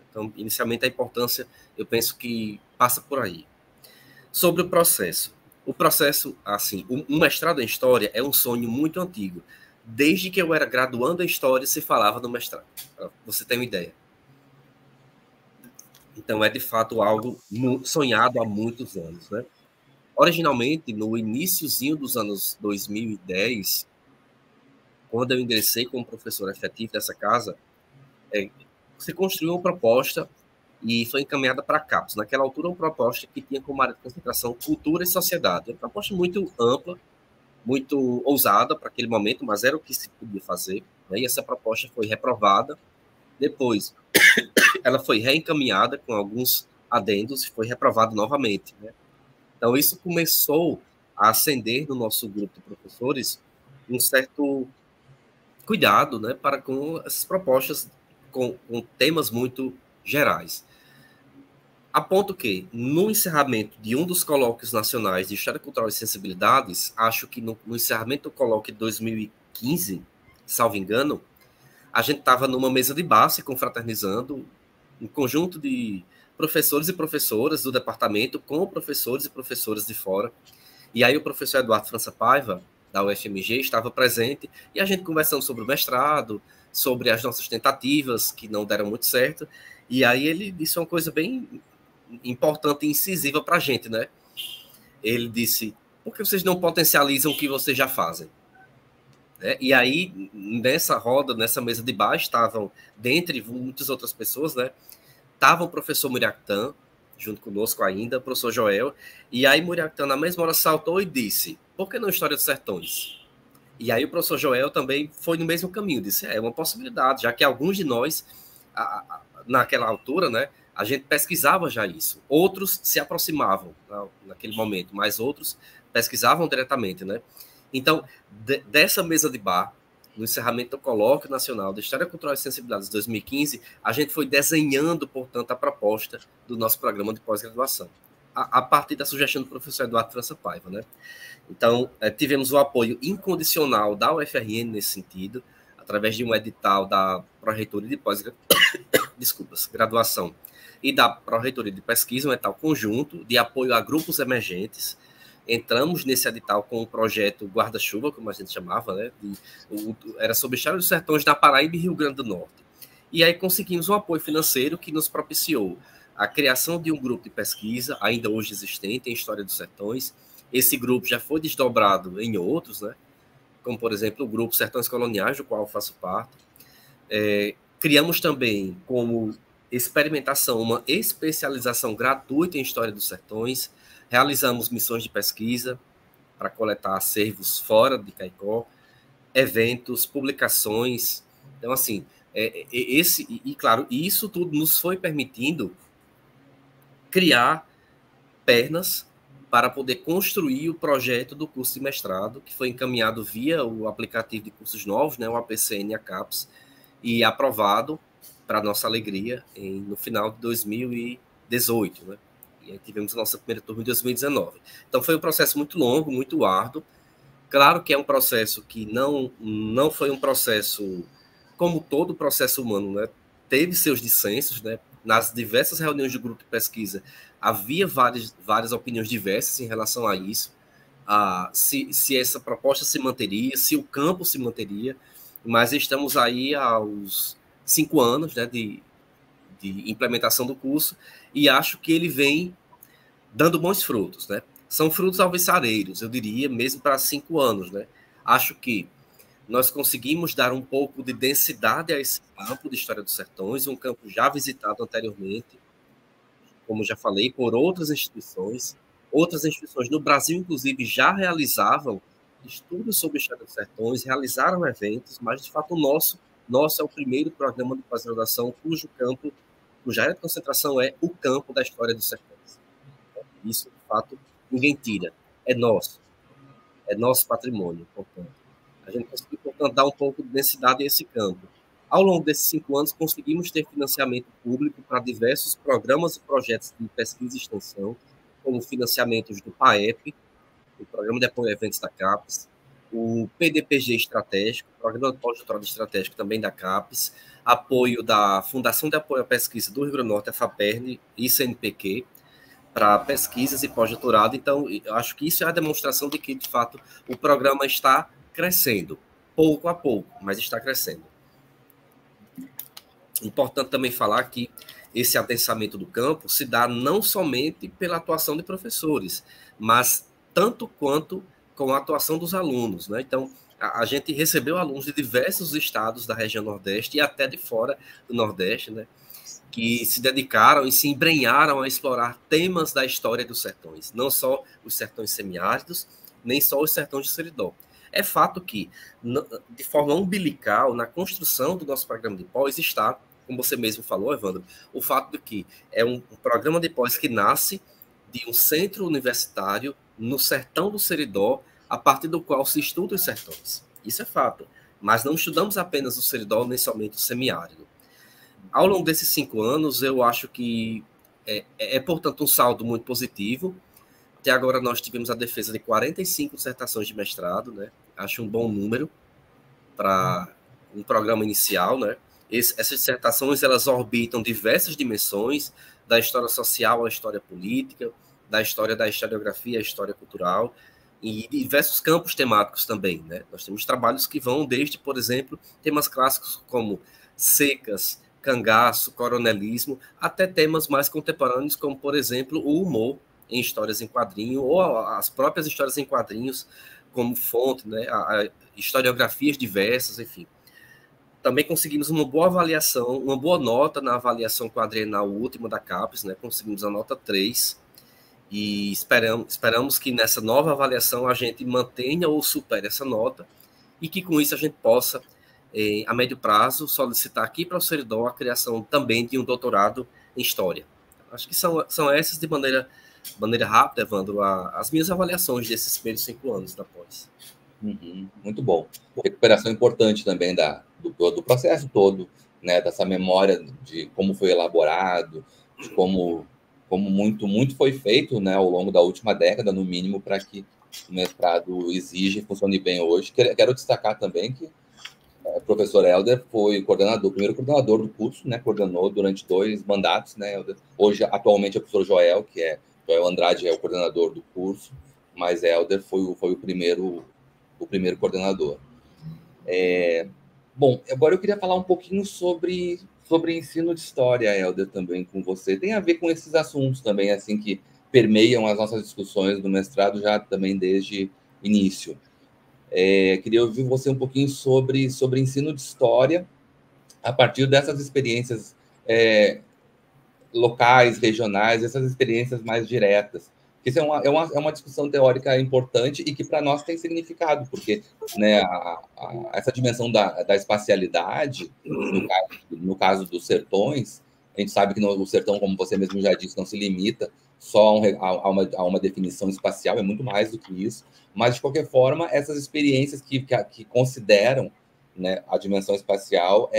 Então, inicialmente, a importância, eu penso que passa por aí. Sobre o processo, assim, um mestrado em História é um sonho muito antigo. Desde que eu era graduando em História, se falava no mestrado. Você tem uma ideia. Então, é, de fato, algo sonhado há muitos anos, né? Originalmente, no iniciozinho dos anos 2010, quando eu ingressei como professor efetivo dessa casa, se construiu uma proposta e foi encaminhada para a CAPES. Naquela altura, uma proposta que tinha como área de concentração cultura e sociedade. Uma proposta muito ampla, muito ousada para aquele momento, mas era o que se podia fazer. Né? E essa proposta foi reprovada. Depois, ela foi reencaminhada com alguns adendos e foi reprovada novamente. Né? Então, isso começou a acender no nosso grupo de professores um certo cuidado, né, para com essas propostas com temas muito gerais. A ponto que, no encerramento de um dos colóquios nacionais de História Cultural e Sensibilidades, acho que no encerramento do colóquio de 2015, salvo engano, a gente estava numa mesa de bar se confraternizando, um conjunto de professores e professoras do departamento com professores e professoras de fora. E aí o professor Eduardo França Paiva, da UFMG, estava presente, e a gente conversando sobre o mestrado, sobre as nossas tentativas, que não deram muito certo, e aí ele disse uma coisa bem importante e incisiva para a gente, né? Ele disse, por que vocês não potencializam o que vocês já fazem? né? E aí, nessa roda, nessa mesa de bar, estavam, dentre muitas outras pessoas, né? Estava o professor Muriactan, junto conosco ainda, o professor Joel, e aí Muriactan, na mesma hora, saltou e disse, por que não História dos Sertões? E aí o professor Joel também foi no mesmo caminho, disse, é uma possibilidade, já que alguns de nós, naquela altura, né, a gente pesquisava já isso. Outros se aproximavam naquele momento, mas outros pesquisavam diretamente, né? Então, dessa mesa de bar, no encerramento do Colóquio Nacional de História Cultural e Sensibilidades de 2015, a gente foi desenhando, portanto, a proposta do nosso programa de pós-graduação, a partir da sugestão do professor Eduardo França Paiva, né? Então, tivemos o apoio incondicional da UFRN nesse sentido, através de um edital da Pró-Reitoria de Pós-Graduação e da Pró-Reitoria de Pesquisa, um edital conjunto de apoio a grupos emergentes. Entramos nesse edital com o projeto Guarda-Chuva, como a gente chamava, né? Era sobre História dos Sertões da Paraíba e Rio Grande do Norte. E aí conseguimos um apoio financeiro que nos propiciou a criação de um grupo de pesquisa, ainda hoje existente, em História dos Sertões. Esse grupo já foi desdobrado em outros, né? Como, por exemplo, o grupo Sertões Coloniais, do qual eu faço parte. Criamos também, como experimentação, uma especialização gratuita em História dos Sertões. Realizamos missões de pesquisa para coletar acervos fora de Caicó, eventos, publicações. Então, assim, claro, isso tudo nos foi permitindo criar pernas para poder construir o projeto do curso de mestrado, que foi encaminhado via o aplicativo de cursos novos, né, o APCN e a CAPES, e aprovado, para nossa alegria, no final de 2018, né? E aí tivemos a nossa primeira turma em 2019. Então, foi um processo muito longo, muito árduo. Claro que é um processo que não foi um processo como todo processo humano, né? Teve seus dissensos, né? Nas diversas reuniões do grupo de pesquisa, havia várias opiniões diversas em relação a isso, se essa proposta se manteria, se o campo se manteria, mas estamos aí aos 5 anos, né, de implementação do curso, e acho que ele vem dando bons frutos, né? São frutos alvissareiros, eu diria, mesmo para 5 anos, né? Acho que nós conseguimos dar um pouco de densidade a esse campo de História dos Sertões, um campo já visitado anteriormente, como já falei, por outras instituições. Outras instituições no Brasil, inclusive, já realizavam estudos sobre História dos Sertões, realizaram eventos, mas, de fato, o nosso é o primeiro programa de pós-graduação cuja área de concentração é o campo da História dos Sertões. Isso, de fato, ninguém tira. É nosso patrimônio, portanto. A gente conseguiu, portanto, dar um pouco de densidade a esse campo. Ao longo desses 5 anos, conseguimos ter financiamento público para diversos programas e projetos de pesquisa e extensão, como financiamentos do PAEP, o Programa de Apoio a Eventos da CAPES, o PDPG Estratégico, Programa de Pós-Doutorado Estratégico também da CAPES, apoio da Fundação de Apoio à Pesquisa do Rio Grande do Norte, a FAPERN e CNPq, para pesquisas e pós-doutorado. Então, eu acho que isso é a demonstração de que, de fato, o programa está crescendo, pouco a pouco, mas está crescendo. Importante também falar que esse adensamento do campo se dá não somente pela atuação de professores, mas tanto quanto com a atuação dos alunos, né? Então, a gente recebeu alunos de diversos estados da região Nordeste e até de fora do Nordeste, né? Que se dedicaram e se embrenharam a explorar temas da história dos sertões, não só os sertões semiáridos, nem só os sertões de Seridó. É fato que, de forma umbilical, na construção do nosso programa de pós está, como você mesmo falou, Evandro, o fato de que é um programa de pós que nasce de um centro universitário no sertão do Seridó, a partir do qual se estuda os sertões. Isso é fato. Mas não estudamos apenas o Seridó, nem somente o semiárido. Ao longo desses 5 anos, eu acho que portanto, um saldo muito positivo. Até agora nós tivemos a defesa de 45 dissertações de mestrado, né? Acho um bom número para um programa inicial, né? Essas dissertações, elas orbitam diversas dimensões, da história social à história política, da historiografia à história cultural, e diversos campos temáticos também, né? Nós temos trabalhos que vão desde, por exemplo, temas clássicos como secas, cangaço, coronelismo, até temas mais contemporâneos, como, por exemplo, o humor em histórias em quadrinho, ou as próprias histórias em quadrinhos, como fonte, né, a historiografias diversas, enfim. Também conseguimos uma boa avaliação, uma boa nota na avaliação quadrienal última da CAPES, né, conseguimos a nota 3, e esperamos que nessa nova avaliação a gente mantenha ou supere essa nota, e que com isso a gente possa, a médio prazo, solicitar aqui para o Seridó a criação também de um doutorado em História. Acho que são essas, de maneira rápida, Evandro, as minhas avaliações desses primeiros 5 anos da pós. Muito bom. Recuperação importante também do processo todo, né, dessa memória de como foi elaborado, de como muito foi feito, né, ao longo da última década, no mínimo, para que o mestrado exija e funcione bem hoje. Quero destacar também que o professor Helder foi o primeiro coordenador do curso, né, coordenou durante 2 mandatos, né, Helder. Hoje, atualmente, é o professor Joel, Joel Andrade é o coordenador do curso, mas Helder foi o primeiro coordenador. Bom, agora eu queria falar um pouquinho sobre ensino de história, Helder, também com você. Tem a ver com esses assuntos também, assim, que permeiam as nossas discussões do mestrado já também desde início. Queria ouvir você um pouquinho sobre ensino de história a partir dessas experiências locais, regionais, essas experiências mais diretas. Isso é uma discussão teórica importante e que para nós tem significado, porque, né, essa dimensão da espacialidade, no caso dos sertões, a gente sabe que o sertão, como você mesmo já disse, não se limita só a uma definição espacial, é muito mais do que isso, mas, de qualquer forma, essas experiências que consideram, né, a dimensão espacial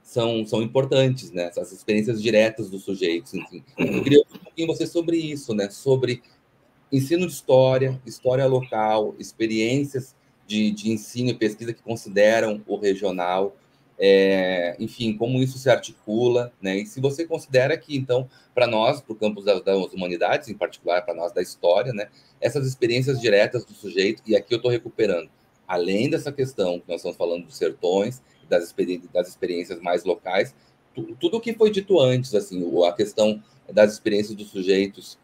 são importantes, né? Essas experiências diretas dos sujeitos, enfim. Eu queria ouvir um pouquinho você sobre isso, né? Sobre ensino de história local, experiências de ensino e pesquisa que consideram o regional, enfim, como isso se articula, né? E se você considera que, então, para nós, para o campus das humanidades, em particular para nós da história, né? Essas experiências diretas do sujeito, e aqui eu estou recuperando, além dessa questão que nós estamos falando dos sertões, das experiências mais locais, tudo o que foi dito antes, assim, a questão das experiências dos sujeitos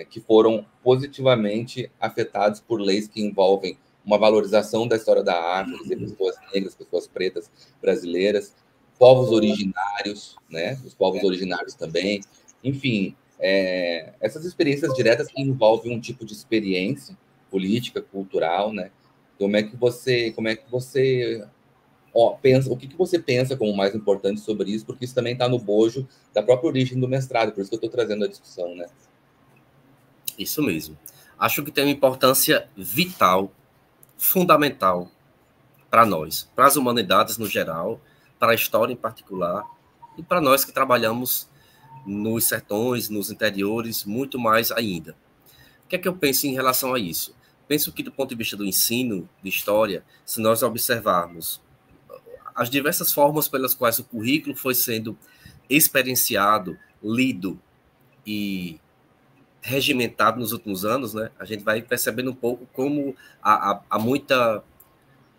que foram positivamente afetados por leis que envolvem uma valorização da história da arte, quer dizer, pessoas negras, pessoas pretas brasileiras, povos originários, né, os povos originários também, enfim, essas experiências diretas que envolvem um tipo de experiência política, cultural, né? Como é que você pensa, o que você pensa como mais importante sobre isso, porque isso também está no bojo da própria origem do mestrado, por isso que eu estou trazendo a discussão, né? Isso mesmo. Acho que tem uma importância vital, fundamental para nós, para as humanidades no geral, para a história em particular, e para nós que trabalhamos nos sertões, nos interiores, muito mais ainda. O que é que eu penso em relação a isso? Penso que, do ponto de vista do ensino de história, se nós observarmos as diversas formas pelas quais o currículo foi sendo experienciado, lido e regimentado nos últimos anos, né, a gente vai percebendo um pouco como há muita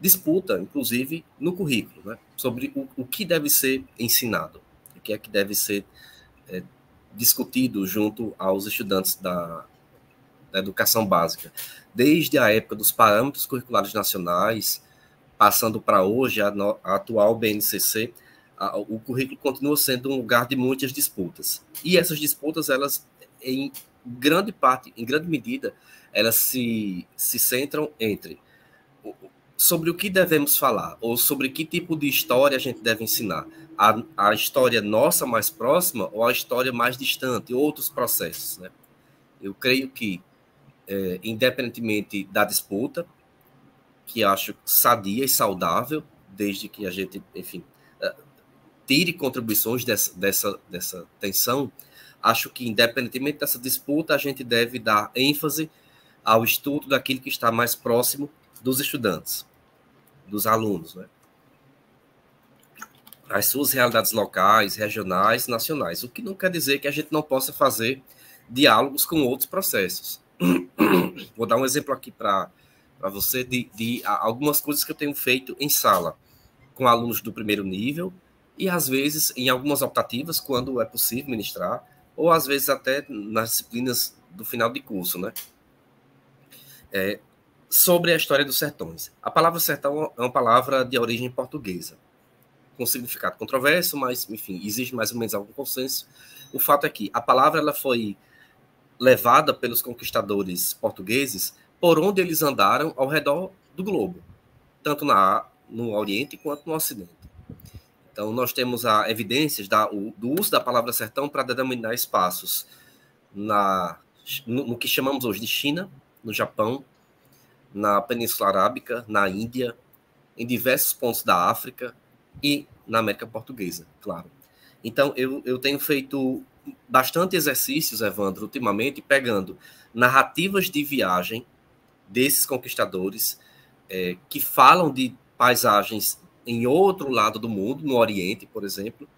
disputa, inclusive, no currículo, né, sobre o que deve ser ensinado, o que é que deve ser discutido junto aos estudantes da educação básica. Desde a época dos parâmetros curriculares nacionais, passando para hoje, a atual BNCC, o currículo continua sendo um lugar de muitas disputas. E essas disputas, elas, em grande medida, elas se centram sobre o que devemos falar, ou sobre que tipo de história a gente deve ensinar. A história nossa mais próxima, ou a história mais distante, outros processos, né? Eu creio que, independentemente da disputa, que acho sadia e saudável, desde que a gente, enfim, tire contribuições dessa tensão, acho que, independentemente dessa disputa, a gente deve dar ênfase ao estudo daquilo que está mais próximo dos estudantes, dos alunos, né? As suas realidades locais, regionais, nacionais, o que não quer dizer que a gente não possa fazer diálogos com outros processos. Vou dar um exemplo aqui para você de algumas coisas que eu tenho feito em sala com alunos do primeiro nível e, às vezes, em algumas optativas, quando é possível ministrar, ou, às vezes, até nas disciplinas do final de curso, né? sobre a história dos sertões. A palavra sertão é uma palavra de origem portuguesa, com significado controverso, mas, enfim, existe mais ou menos algum consenso. O fato é que a palavra ela foi levada pelos conquistadores portugueses por onde eles andaram ao redor do globo, tanto no Oriente quanto no Ocidente. Então, nós temos evidências do uso da palavra sertão para denominar espaços no que chamamos hoje de China, no Japão, na Península Arábica, na Índia, em diversos pontos da África e na América Portuguesa, claro. Então, eu tenho feito bastante exercícios, Evandro, ultimamente, pegando narrativas de viagem desses conquistadores que falam de paisagens em outro lado do mundo, no Oriente, por exemplo,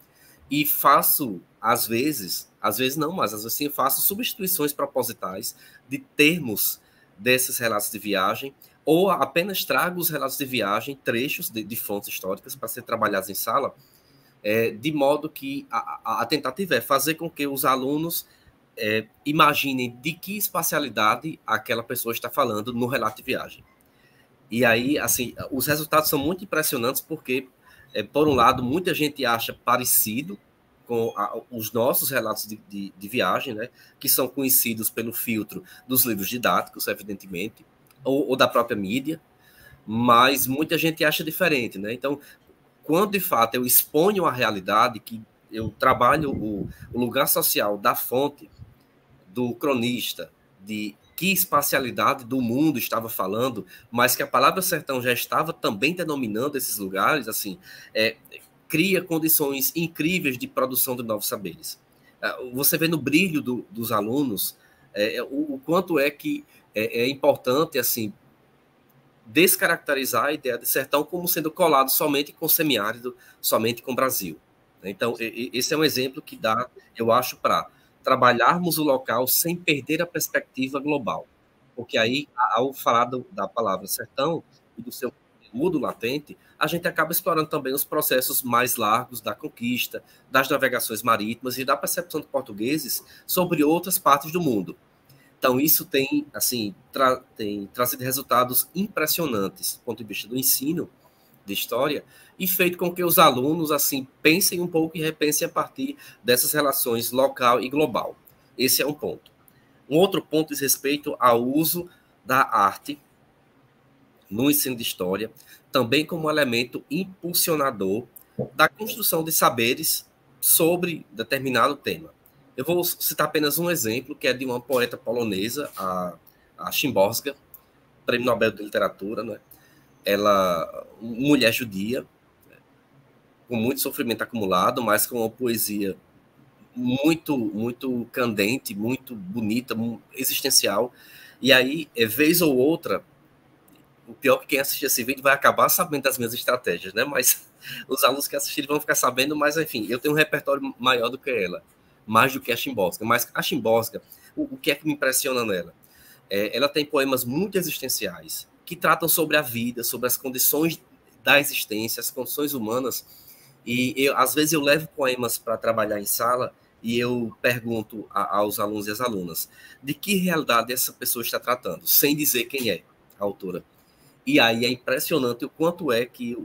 e faço, às vezes não, mas às vezes sim, faço substituições propositais de termos desses relatos de viagem, ou apenas trago os relatos de viagem, trechos de fontes históricas para ser trabalhados em sala, de modo que a tentativa é fazer com que os alunos imaginem de que espacialidade aquela pessoa está falando no relato de viagem. E aí, assim, os resultados são muito impressionantes porque, por um lado, muita gente acha parecido com os nossos relatos de viagem, né, que são conhecidos pelo filtro dos livros didáticos, evidentemente, ou da própria mídia, mas muita gente acha diferente, né? Então, quando de fato eu exponho a realidade, que eu trabalho o lugar social da fonte, do cronista, de que espacialidade do mundo estava falando, mas que a palavra sertão já estava também denominando esses lugares, assim, cria condições incríveis de produção de novos saberes. Você vê no brilho dos alunos o quanto é que é importante, assim, descaracterizar a ideia de sertão como sendo colado somente com semiárido, somente com Brasil. Então, esse é um exemplo que dá, eu acho, para trabalharmos o local sem perder a perspectiva global. Porque aí, ao falar da palavra sertão e do seu conteúdo latente, a gente acaba explorando também os processos mais largos da conquista, das navegações marítimas e da percepção de portugueses sobre outras partes do mundo. Então, isso tem, assim, tem trazido resultados impressionantes do ponto de vista do ensino de história e feito com que os alunos, assim, pensem um pouco e repensem a partir dessas relações local e global. Esse é um ponto. Um outro ponto diz respeito ao uso da arte no ensino de história, também como elemento impulsionador da construção de saberes sobre determinado tema. Eu vou citar apenas um exemplo, que é de uma poeta polonesa, a Szymborska, Prêmio Nobel de Literatura, né? Ela, mulher judia, com muito sofrimento acumulado, mas com uma poesia muito, muito candente, muito bonita, existencial. E aí, vez ou outra, o pior é que quem assistir esse vídeo vai acabar sabendo das minhas estratégias, né? Mas os alunos que assistirem vão ficar sabendo, mas enfim, eu tenho um repertório maior do que ela, mais do que a Szymborska. Mas a Szymborska, o que é que me impressiona nela? Ela tem poemas muito existenciais, que tratam sobre a vida, sobre as condições da existência, as condições humanas. E às vezes eu levo poemas para trabalhar em sala e eu pergunto aos alunos e às alunas de que realidade essa pessoa está tratando, sem dizer quem é a autora. E aí é impressionante o quanto é que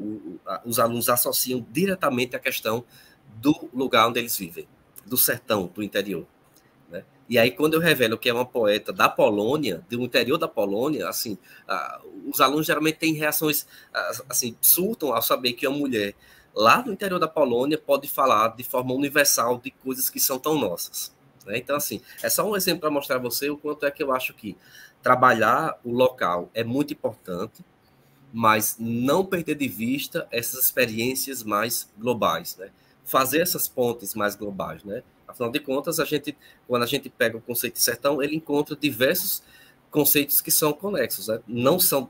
os alunos associam diretamente a questão do lugar onde eles vivem, do sertão, do interior. Né? E aí, quando eu revelo que é uma poeta da Polônia, do interior da Polônia, assim, os alunos geralmente têm reações, assim, surtam ao saber que uma mulher lá do interior da Polônia pode falar de forma universal de coisas que são tão nossas. Né? Então, assim, é só um exemplo para mostrar a você o quanto é que eu acho que trabalhar o local é muito importante, mas não perder de vista essas experiências mais globais, né? Fazer essas pontes mais globais, né? Afinal de contas, quando a gente pega o conceito de sertão, ele encontra diversos conceitos que são conexos, né? Não são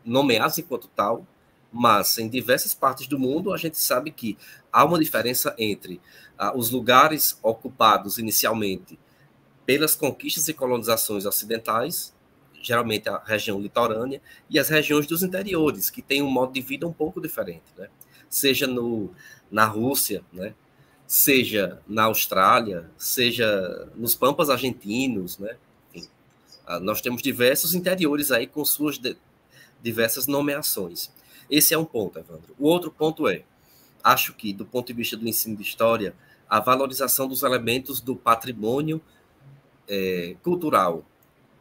nomeados enquanto tal, mas em diversas partes do mundo a gente sabe que há uma diferença entre os lugares ocupados inicialmente pelas conquistas e colonizações ocidentais, geralmente a região litorânea, e as regiões dos interiores, que têm um modo de vida um pouco diferente, né? Seja na Rússia, né? Seja na Austrália, seja nos pampas argentinos, né? Enfim, nós temos diversos interiores aí com suas diversas nomeações. Esse é um ponto, Evandro. O outro ponto acho que, do ponto de vista do ensino de história, a valorização dos elementos do patrimônio cultural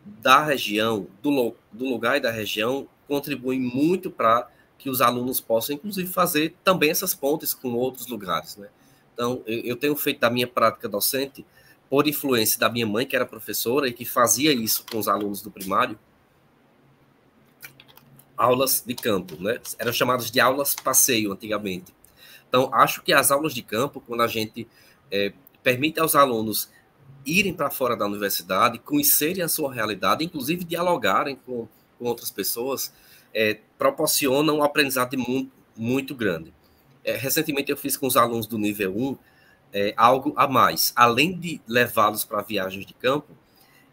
da região, do lugar e da região, contribui muito para que os alunos possam, inclusive, fazer também essas pontes com outros lugares, né? Então, eu tenho feito da minha prática docente, por influência da minha mãe, que era professora e que fazia isso com os alunos do primário, aulas de campo, né? Eram chamadas de aulas passeio antigamente. Então, acho que as aulas de campo, quando a gente permite aos alunos irem para fora da universidade, conhecerem a sua realidade, inclusive dialogarem com outras pessoas, proporcionam um aprendizado muito grande. Recentemente eu fiz com os alunos do nível 1 algo a mais. Além de levá-los para viagens de campo,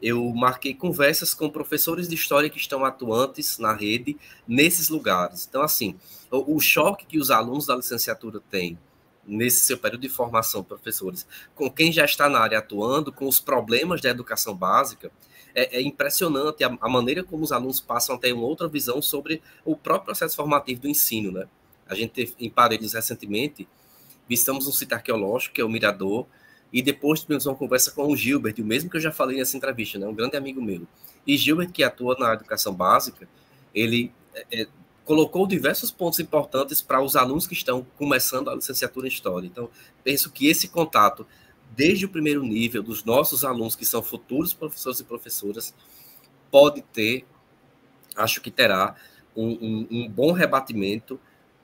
eu marquei conversas com professores de história que estão atuantes na rede nesses lugares. Então, assim, o choque que os alunos da licenciatura têm nesse seu período de formação, professores, com quem já está na área atuando, com os problemas da educação básica, é impressionante a maneira como os alunos passam a ter uma outra visão sobre o próprio processo formativo do ensino, né? A gente teve em Paredes recentemente, visitamos um sítio arqueológico, que é o Mirador, e depois tivemos uma conversa com o Gilbert, o mesmo que eu já falei nessa entrevista, né? Um grande amigo meu. E Gilbert, que atua na educação básica, ele colocou diversos pontos importantes para os alunos que estão começando a licenciatura em História. Então, penso que esse contato, desde o primeiro nível, dos nossos alunos, que são futuros professores e professoras, pode ter, acho que terá, um bom rebatimento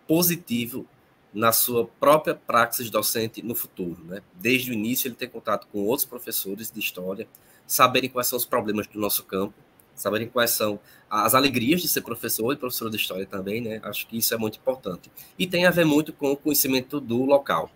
positivo na sua própria praxis docente no futuro, né? Desde o início, ele tem contato com outros professores de História, saberem quais são os problemas do nosso campo, saberem quais são as alegrias de ser professor e professora de História também, né? Acho que isso é muito importante. E tem a ver muito com o conhecimento do local,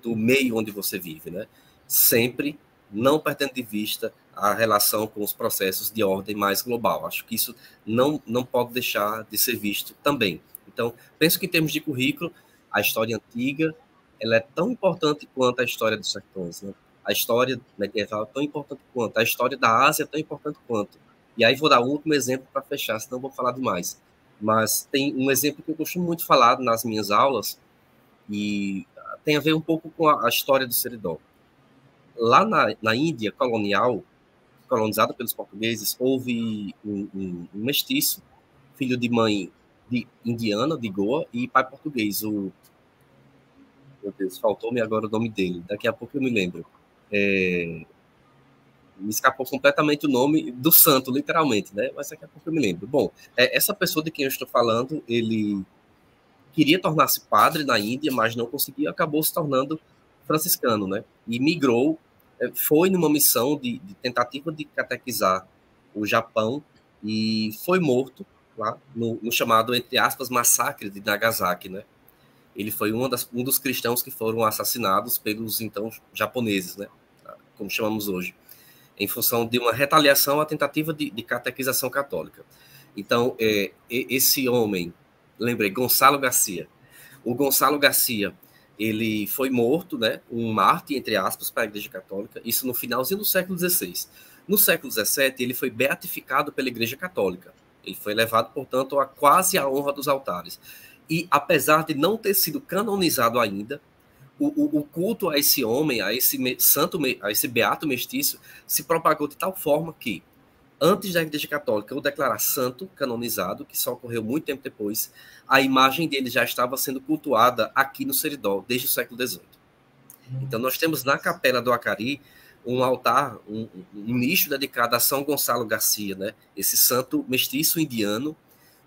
do meio onde você vive, né? Sempre não perdendo de vista a relação com os processos de ordem mais global. Acho que isso não pode deixar de ser visto também. Então, penso que em termos de currículo, a história antiga, ela é tão importante quanto a história dos sertões, né? A história medieval é tão importante quanto, a história da Ásia é tão importante quanto. E aí vou dar um último exemplo para fechar, senão vou falar demais. Mas tem um exemplo que eu costumo muito falar nas minhas aulas, e tem a ver um pouco com a história do Seridó. Lá na Índia colonizada pelos portugueses, houve um mestiço, filho de mãe indiana, de Goa, e pai português. Meu Deus, faltou-me agora o nome dele. Daqui a pouco eu me lembro. Me escapou completamente o nome do santo, literalmente, né? Mas daqui a pouco eu me lembro. Bom, essa pessoa de quem eu estou falando, ele queria tornar-se padre na Índia, mas não conseguiu, acabou se tornando franciscano, né? E migrou, foi numa missão de tentativa de catequizar o Japão e foi morto lá no chamado, entre aspas, massacre de Nagasaki, né? Ele foi um dos cristãos que foram assassinados pelos, então, japoneses, né? Como chamamos hoje, em função de uma retaliação à tentativa de catequização católica. Então, esse homem, lembrei, Gonçalo Garcia. O Gonçalo Garcia, ele foi morto, né, um mártir, entre aspas, para a Igreja Católica, isso no finalzinho do século XVI. No século XVII, ele foi beatificado pela Igreja Católica. Ele foi levado, portanto, a quase a honra dos altares. E, apesar de não ter sido canonizado ainda, o culto a esse homem, a esse santo, a esse beato mestiço, se propagou de tal forma que, antes da Igreja Católica o declarar santo, canonizado, que só ocorreu muito tempo depois, a imagem dele já estava sendo cultuada aqui no Seridó, desde o século XVIII. Então, nós temos na Capela do Acari um altar, um nicho dedicado a São Gonçalo Garcia, né? Esse santo mestiço indiano,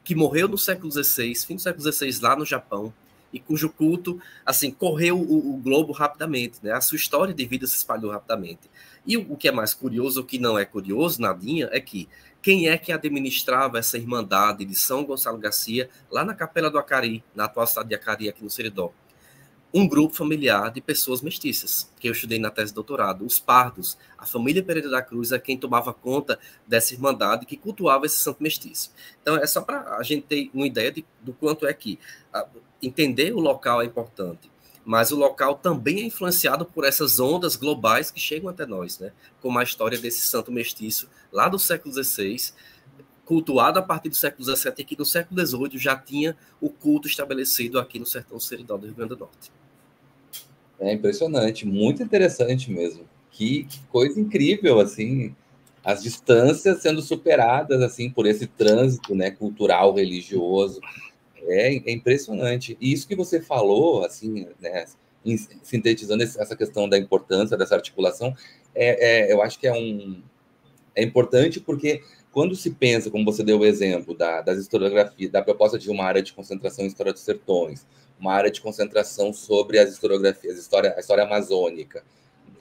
que morreu no século XVI, fim do século XVI, lá no Japão, e cujo culto, assim, correu o globo rapidamente, né? A sua história de vida se espalhou rapidamente. E o que é mais curioso, o que não é curioso, nadinha, é que quem é que administrava essa irmandade de São Gonçalo Garcia lá na Capela do Acari, na atual cidade de Acari, aqui no Seridó? Um grupo familiar de pessoas mestiças, que eu estudei na tese de doutorado, os Pardos. A família Pereira da Cruz é quem tomava conta dessa irmandade que cultuava esse santo mestiço. Então, é só para a gente ter uma ideia do quanto é que entender o local é importante, mas o local também é influenciado por essas ondas globais que chegam até nós, né? Como a história desse santo mestiço lá do século XVI, cultuado a partir do século XVII e que no século XVIII já tinha o culto estabelecido aqui no sertão do Seridó do Rio Grande do Norte. É impressionante, muito interessante mesmo. Que coisa incrível, assim, as distâncias sendo superadas, assim, por esse trânsito, né, cultural, religioso. É impressionante. E isso que você falou, assim, né, sintetizando essa questão da importância dessa articulação, eu acho que é importante porque quando se pensa, como você deu o exemplo das historiografias, da proposta de uma área de concentração em história dos sertões, uma área de concentração sobre as historiografias, a história amazônica,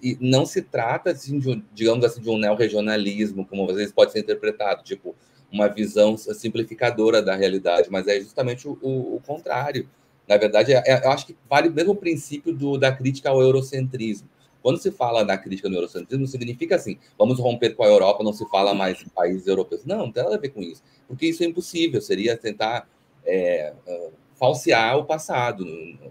e não se trata, assim, digamos assim, de um neorregionalismo, como às vezes pode ser interpretado, tipo, uma visão simplificadora da realidade, mas é justamente o contrário. Na verdade, eu acho que vale o mesmo princípio da crítica ao eurocentrismo. Quando se fala na crítica do eurocentrismo, significa assim, vamos romper com a Europa, não se fala mais em países europeus. Não tem nada a ver com isso, porque isso é impossível, seria tentar falsear o passado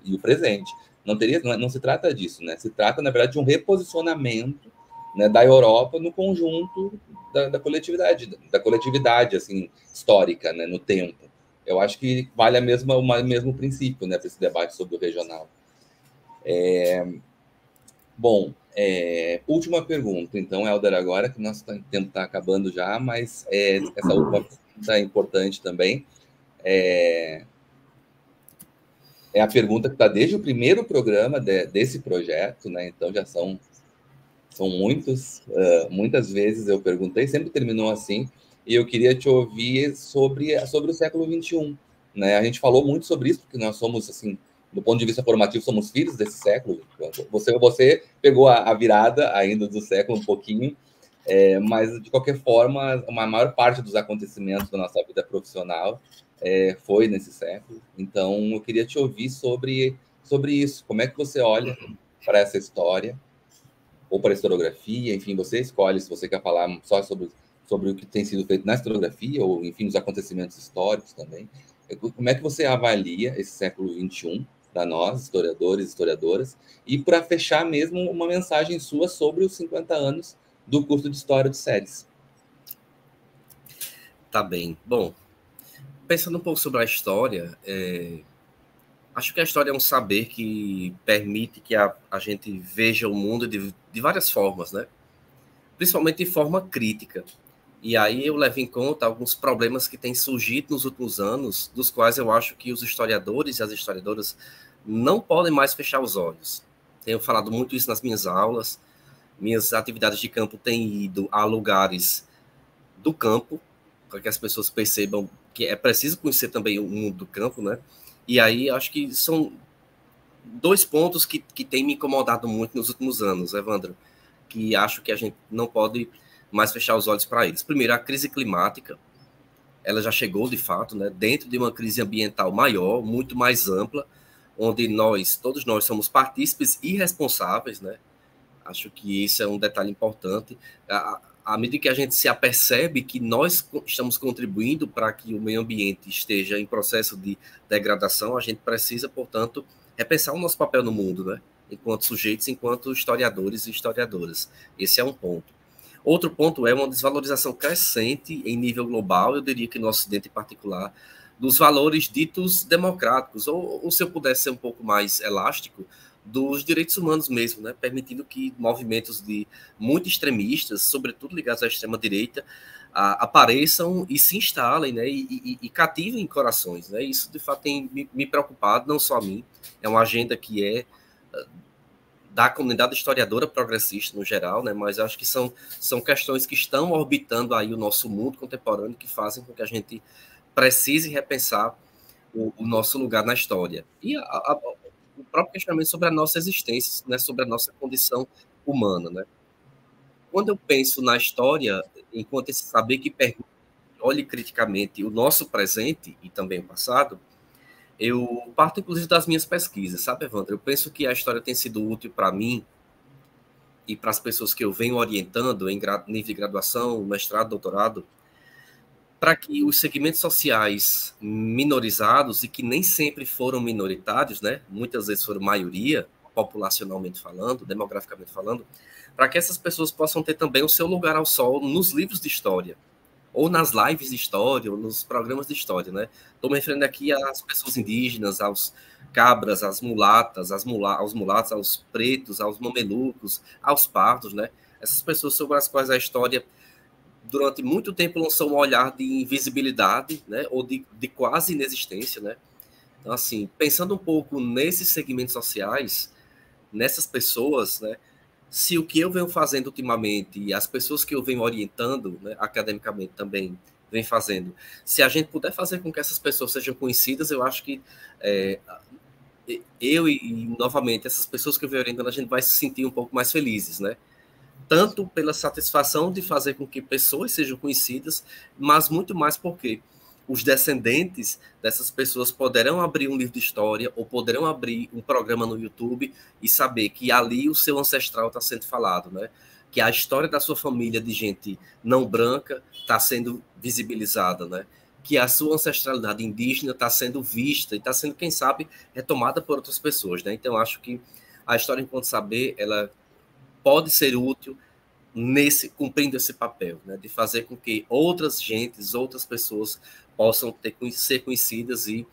e o presente. Não se trata disso, né? Se trata, na verdade, de um reposicionamento, né, da Europa no conjunto da coletividade assim, histórica, né, no tempo. Eu acho que vale o mesmo princípio, né, para esse debate sobre o regional. Bom, última pergunta, então, Helder, agora, que nosso tempo está acabando já, mas essa última pergunta é importante também. É a pergunta que está desde o primeiro programa desse projeto, né? Então já são muitas vezes eu perguntei, sempre terminou assim, e eu queria te ouvir sobre o século XXI, né? A gente falou muito sobre isso, porque nós somos, assim, do ponto de vista formativo, somos filhos desse século. Você pegou a virada ainda do século um pouquinho, mas, de qualquer forma, a maior parte dos acontecimentos da nossa vida profissional foi nesse século. Então, eu queria te ouvir sobre isso. Como é que você olha para essa história, ou para a historiografia? Enfim, você escolhe se você quer falar só sobre o que tem sido feito na historiografia, ou, enfim, os acontecimentos históricos também. Como é que você avalia esse século XXI para nós, historiadores e historiadoras, e para fechar mesmo uma mensagem sua sobre os 50 anos do curso de História de SEDES? Tá bem. Bom, pensando um pouco sobre a história, acho que a história é um saber que permite que a gente veja o mundo de várias formas, né? Principalmente de forma crítica. E aí eu levo em conta alguns problemas que têm surgido nos últimos anos, dos quais eu acho que os historiadores e as historiadoras não podem mais fechar os olhos. Tenho falado muito isso nas minhas aulas. Minhas atividades de campo têm ido a lugares do campo, para que as pessoas percebam que é preciso conhecer também o mundo do campo, né? E aí acho que são dois pontos que têm me incomodado muito nos últimos anos, Evandro, que acho que a gente não pode mais fechar os olhos para eles. Primeiro, a crise climática, ela já chegou, de fato, né, dentro de uma crise ambiental maior, muito mais ampla, onde todos nós somos partícipes e responsáveis, né? Acho que isso é um detalhe importante. À medida que a gente se apercebe que nós estamos contribuindo para que o meio ambiente esteja em processo de degradação, a gente precisa, portanto, repensar o nosso papel no mundo, né? Enquanto sujeitos, enquanto historiadores e historiadoras. Esse é um ponto. Outro ponto é uma desvalorização crescente em nível global, eu diria que no Ocidente em particular, dos valores ditos democráticos, ou se eu pudesse ser um pouco mais elástico, dos direitos humanos mesmo, né? Permitindo que movimentos muito extremistas, sobretudo ligados à extrema-direita, apareçam e se instalem, né? E cativem corações, né? Isso, de fato, tem me preocupado, não só a mim, é uma agenda que é da comunidade historiadora progressista no geral, né? Mas acho que são questões que estão orbitando aí o nosso mundo contemporâneo, que fazem com que a gente precise repensar o nosso lugar na história. E o próprio questionamento sobre a nossa existência, né? Sobre a nossa condição humana, né? Quando eu penso na história, enquanto esse saber que permite, olhe criticamente o nosso presente e também o passado, eu parto, inclusive, das minhas pesquisas, sabe, Evandro? Eu penso que a história tem sido útil para mim e para as pessoas que eu venho orientando em nível de graduação, mestrado, doutorado, para que os segmentos sociais minorizados e que nem sempre foram minoritários, né? Muitas vezes foram maioria, populacionalmente falando, demograficamente falando, para que essas pessoas possam ter também o seu lugar ao sol nos livros de história, ou nas lives de história, ou nos programas de história, né? Estou me referindo aqui às pessoas indígenas, aos cabras, às mulatas, aos mulatos, aos pretos, aos mamelucos, aos pardos, né? Essas pessoas sobre as quais a história, durante muito tempo, lançou um olhar de invisibilidade, né? Ou de quase inexistência, né? Então, assim, pensando um pouco nesses segmentos sociais, nessas pessoas, né? Se o que eu venho fazendo ultimamente e as pessoas que eu venho orientando, né, academicamente também vem fazendo, se a gente puder fazer com que essas pessoas sejam conhecidas, eu acho que eu e, novamente, essas pessoas que eu venho orientando, a gente vai se sentir um pouco mais felizes, né? Tanto pela satisfação de fazer com que pessoas sejam conhecidas, mas muito mais porque os descendentes dessas pessoas poderão abrir um livro de história ou poderão abrir um programa no YouTube e saber que ali o seu ancestral está sendo falado, né? Que a história da sua família de gente não branca está sendo visibilizada, né? Que a sua ancestralidade indígena está sendo vista e está sendo, quem sabe, retomada por outras pessoas, né? Então, acho que a História Enquanto Saber, ela pode ser útil cumprindo esse papel, né, de fazer com que outras gentes, outras pessoas possam ser conhecidas e,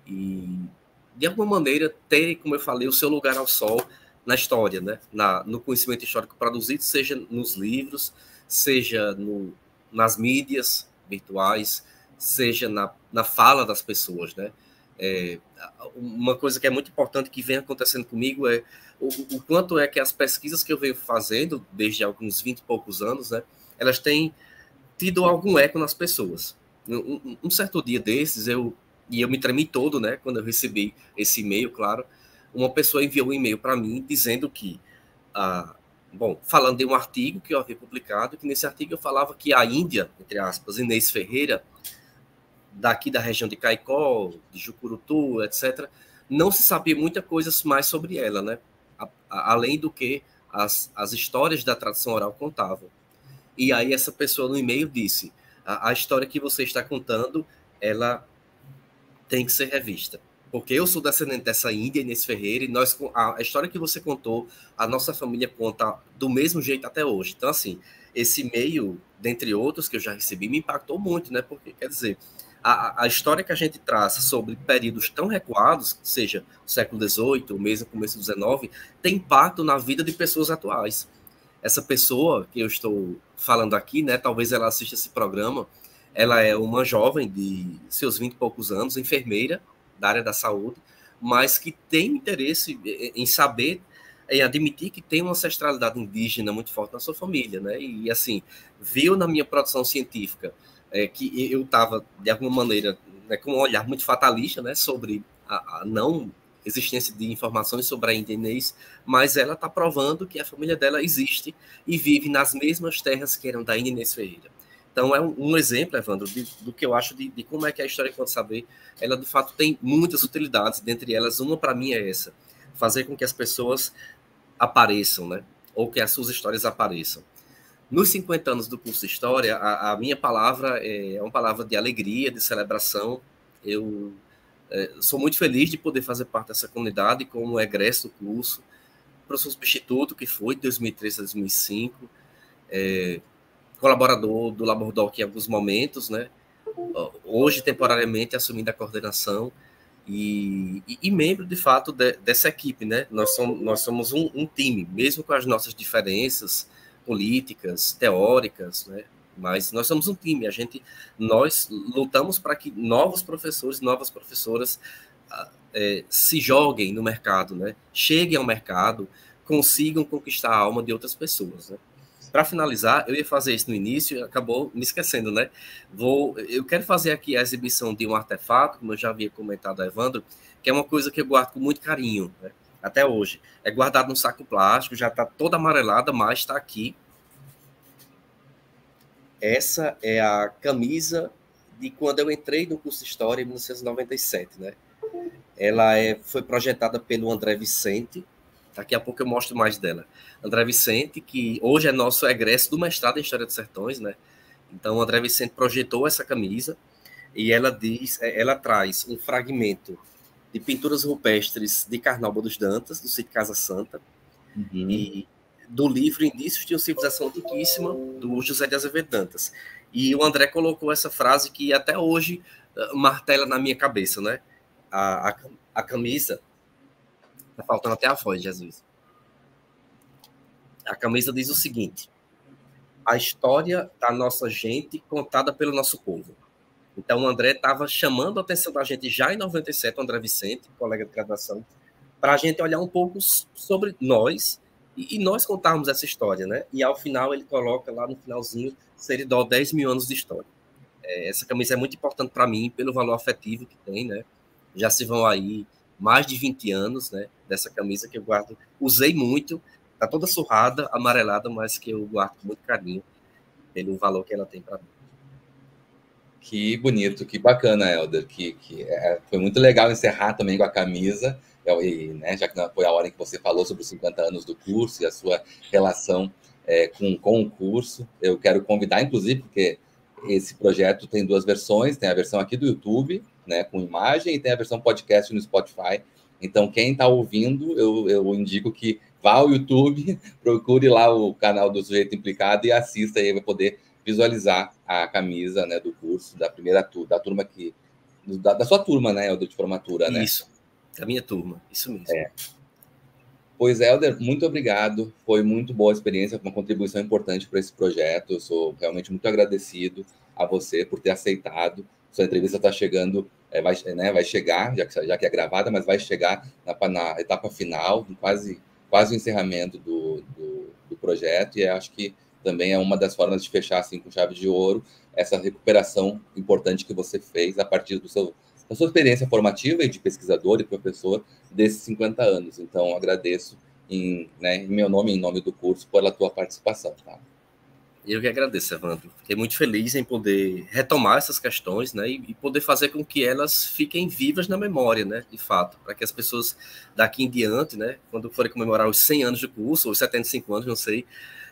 de alguma maneira, ter, como eu falei, o seu lugar ao sol na história, né, no conhecimento histórico produzido, seja nos livros, seja nas mídias virtuais, seja na fala das pessoas, né. Uma coisa que é muito importante que vem acontecendo comigo é o quanto é que as pesquisas que eu venho fazendo desde alguns 20 e poucos anos, né, elas têm tido algum eco nas pessoas. Um certo dia desses, eu me tremi todo, né, quando eu recebi esse e-mail, claro, uma pessoa enviou um e-mail para mim dizendo que, falando de um artigo que eu havia publicado, que nesse artigo eu falava que a Índia, entre aspas, Inês Ferreira, daqui da região de Caicó, de Jucurutu, etc., não se sabia muita coisa mais sobre ela, né? Além do que as histórias da tradição oral contavam. E aí essa pessoa no e-mail disse, a história que você está contando, ela tem que ser revista. Porque eu sou descendente dessa Índia, Inês Ferreira, e a história que você contou, a nossa família conta do mesmo jeito até hoje. Então, assim, esse e-mail, dentre outros que eu já recebi, me impactou muito, né? Porque, quer dizer, a história que a gente traça sobre períodos tão recuados, seja o século XVIII, ou mesmo o começo do XIX, tem impacto na vida de pessoas atuais. Essa pessoa que eu estou falando aqui, né, talvez ela assista esse programa, ela é uma jovem de seus 20 e poucos anos, enfermeira da área da saúde, mas que tem interesse em saber, em admitir que tem uma ancestralidade indígena muito forte na sua família, né? E, assim, viu na minha produção científica que eu estava, de alguma maneira, né, com um olhar muito fatalista, né, sobre a não existência de informações sobre a Índia Inês, mas ela está provando que a família dela existe e vive nas mesmas terras que eram da Índia Inês Ferreira. Então, é um exemplo, Evandro, do que eu acho de como é que a História Enquanto Saber, ela, de fato, tem muitas utilidades, dentre elas, uma, para mim, é essa, fazer com que as pessoas apareçam, né, ou que as suas histórias apareçam. Nos 50 anos do curso de História, a minha palavra é uma palavra de alegria, de celebração. Eu sou muito feliz de poder fazer parte dessa comunidade como egresso do curso, professor substituto, que foi de 2003 a 2005, colaborador do Labordoc em alguns momentos, né? Hoje, temporariamente, assumindo a coordenação e membro, de fato, dessa equipe, né? Nós somos um time, mesmo com as nossas diferenças políticas, teóricas, né? Mas nós somos um time, nós lutamos para que novos professores e novas professoras se joguem no mercado, né? Cheguem ao mercado, consigam conquistar a alma de outras pessoas, né? Para finalizar, eu ia fazer isso no início e acabou me esquecendo, né? Eu quero fazer aqui a exibição de um artefato, como eu já havia comentado a Evandro, que é uma coisa que eu guardo com muito carinho, né? Até hoje. É guardado num saco plástico, já está toda amarelada, mas está aqui. Essa é a camisa de quando eu entrei no curso de História em 1997, né? Ela foi projetada pelo André Vicente. Daqui a pouco eu mostro mais dela. André Vicente, que hoje é nosso egresso do mestrado em História dos Sertões, né? Então, o André Vicente projetou essa camisa e ela traz um fragmento de pinturas rupestres de Carnaúba dos Dantas, do sítio Casa Santa, e do livro Indícios de uma Civilização Antiquíssima, do José de Azevedo Dantas. E o André colocou essa frase que até hoje martela na minha cabeça, né? A camisa... Tá faltando até a voz, Jesus. A camisa diz o seguinte: a história da nossa gente contada pelo nosso povo. Então, o André estava chamando a atenção da gente já em 97, o André Vicente, colega de graduação, para a gente olhar um pouco sobre nós e nós contarmos essa história, né? E ao final ele coloca lá no finalzinho, Seridó, 10 mil anos de história. Essa camisa é muito importante para mim, pelo valor afetivo que tem, né? Já se vão aí mais de 20 anos, né? Dessa camisa que eu guardo, usei muito, tá toda surrada, amarelada, mas que eu guardo com muito carinho pelo valor que ela tem para mim. Que bonito, que bacana, Helder, foi muito legal encerrar também com a camisa, né, já que foi a hora em que você falou sobre os 50 anos do curso e a sua relação com o curso. Eu quero convidar, inclusive, porque esse projeto tem duas versões, tem a versão aqui do YouTube, né, com imagem, e tem a versão podcast no Spotify. Então, quem está ouvindo, eu indico que vá ao YouTube, procure lá o canal do Sujeito Implicado e assista, e aí vai poder visualizar a camisa, né, do curso, da primeira turma, da turma da sua turma, né, Helder, de formatura, né? Isso, da minha turma, isso mesmo. Pois, Helder, muito obrigado, foi muito boa a experiência, uma contribuição importante para esse projeto, eu sou realmente muito agradecido a você por ter aceitado. Sua entrevista está chegando, vai chegar, já que é gravada, mas vai chegar na etapa final, quase o encerramento do projeto, e acho que também é uma das formas de fechar assim com chave de ouro essa recuperação importante que você fez a partir da sua experiência formativa e de pesquisador e professor desses 50 anos. Então, agradeço em meu nome e em nome do curso pela tua participação. Tá? Eu que agradeço, Evandro. Fiquei muito feliz em poder retomar essas questões, né, e poder fazer com que elas fiquem vivas na memória, né, de fato, para que as pessoas daqui em diante, né, quando forem comemorar os 100 anos de curso, ou 75 anos, não sei,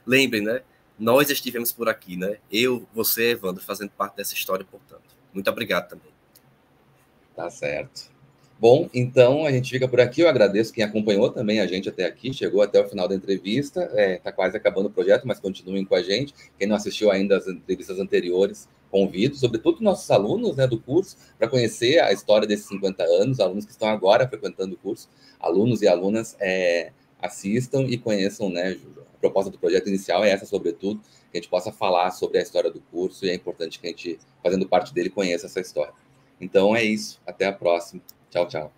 lembrem, né, nós estivemos por aqui, né? Eu, você, Evandro, fazendo parte dessa história, portanto. Muito obrigado também. Tá certo. Bom, então a gente fica por aqui. Eu agradeço quem acompanhou também a gente até aqui, chegou até o final da entrevista. Tá quase acabando o projeto, mas continuem com a gente. Quem não assistiu ainda às entrevistas anteriores, convido, sobretudo nossos alunos, né, do curso, para conhecer a história desses 50 anos, alunos que estão agora frequentando o curso, alunos e alunas, assistam e conheçam, né, a proposta do projeto inicial é essa, sobretudo, que a gente possa falar sobre a história do curso, e é importante que a gente, fazendo parte dele, conheça essa história. Então é isso, até a próxima. Tchau, tchau.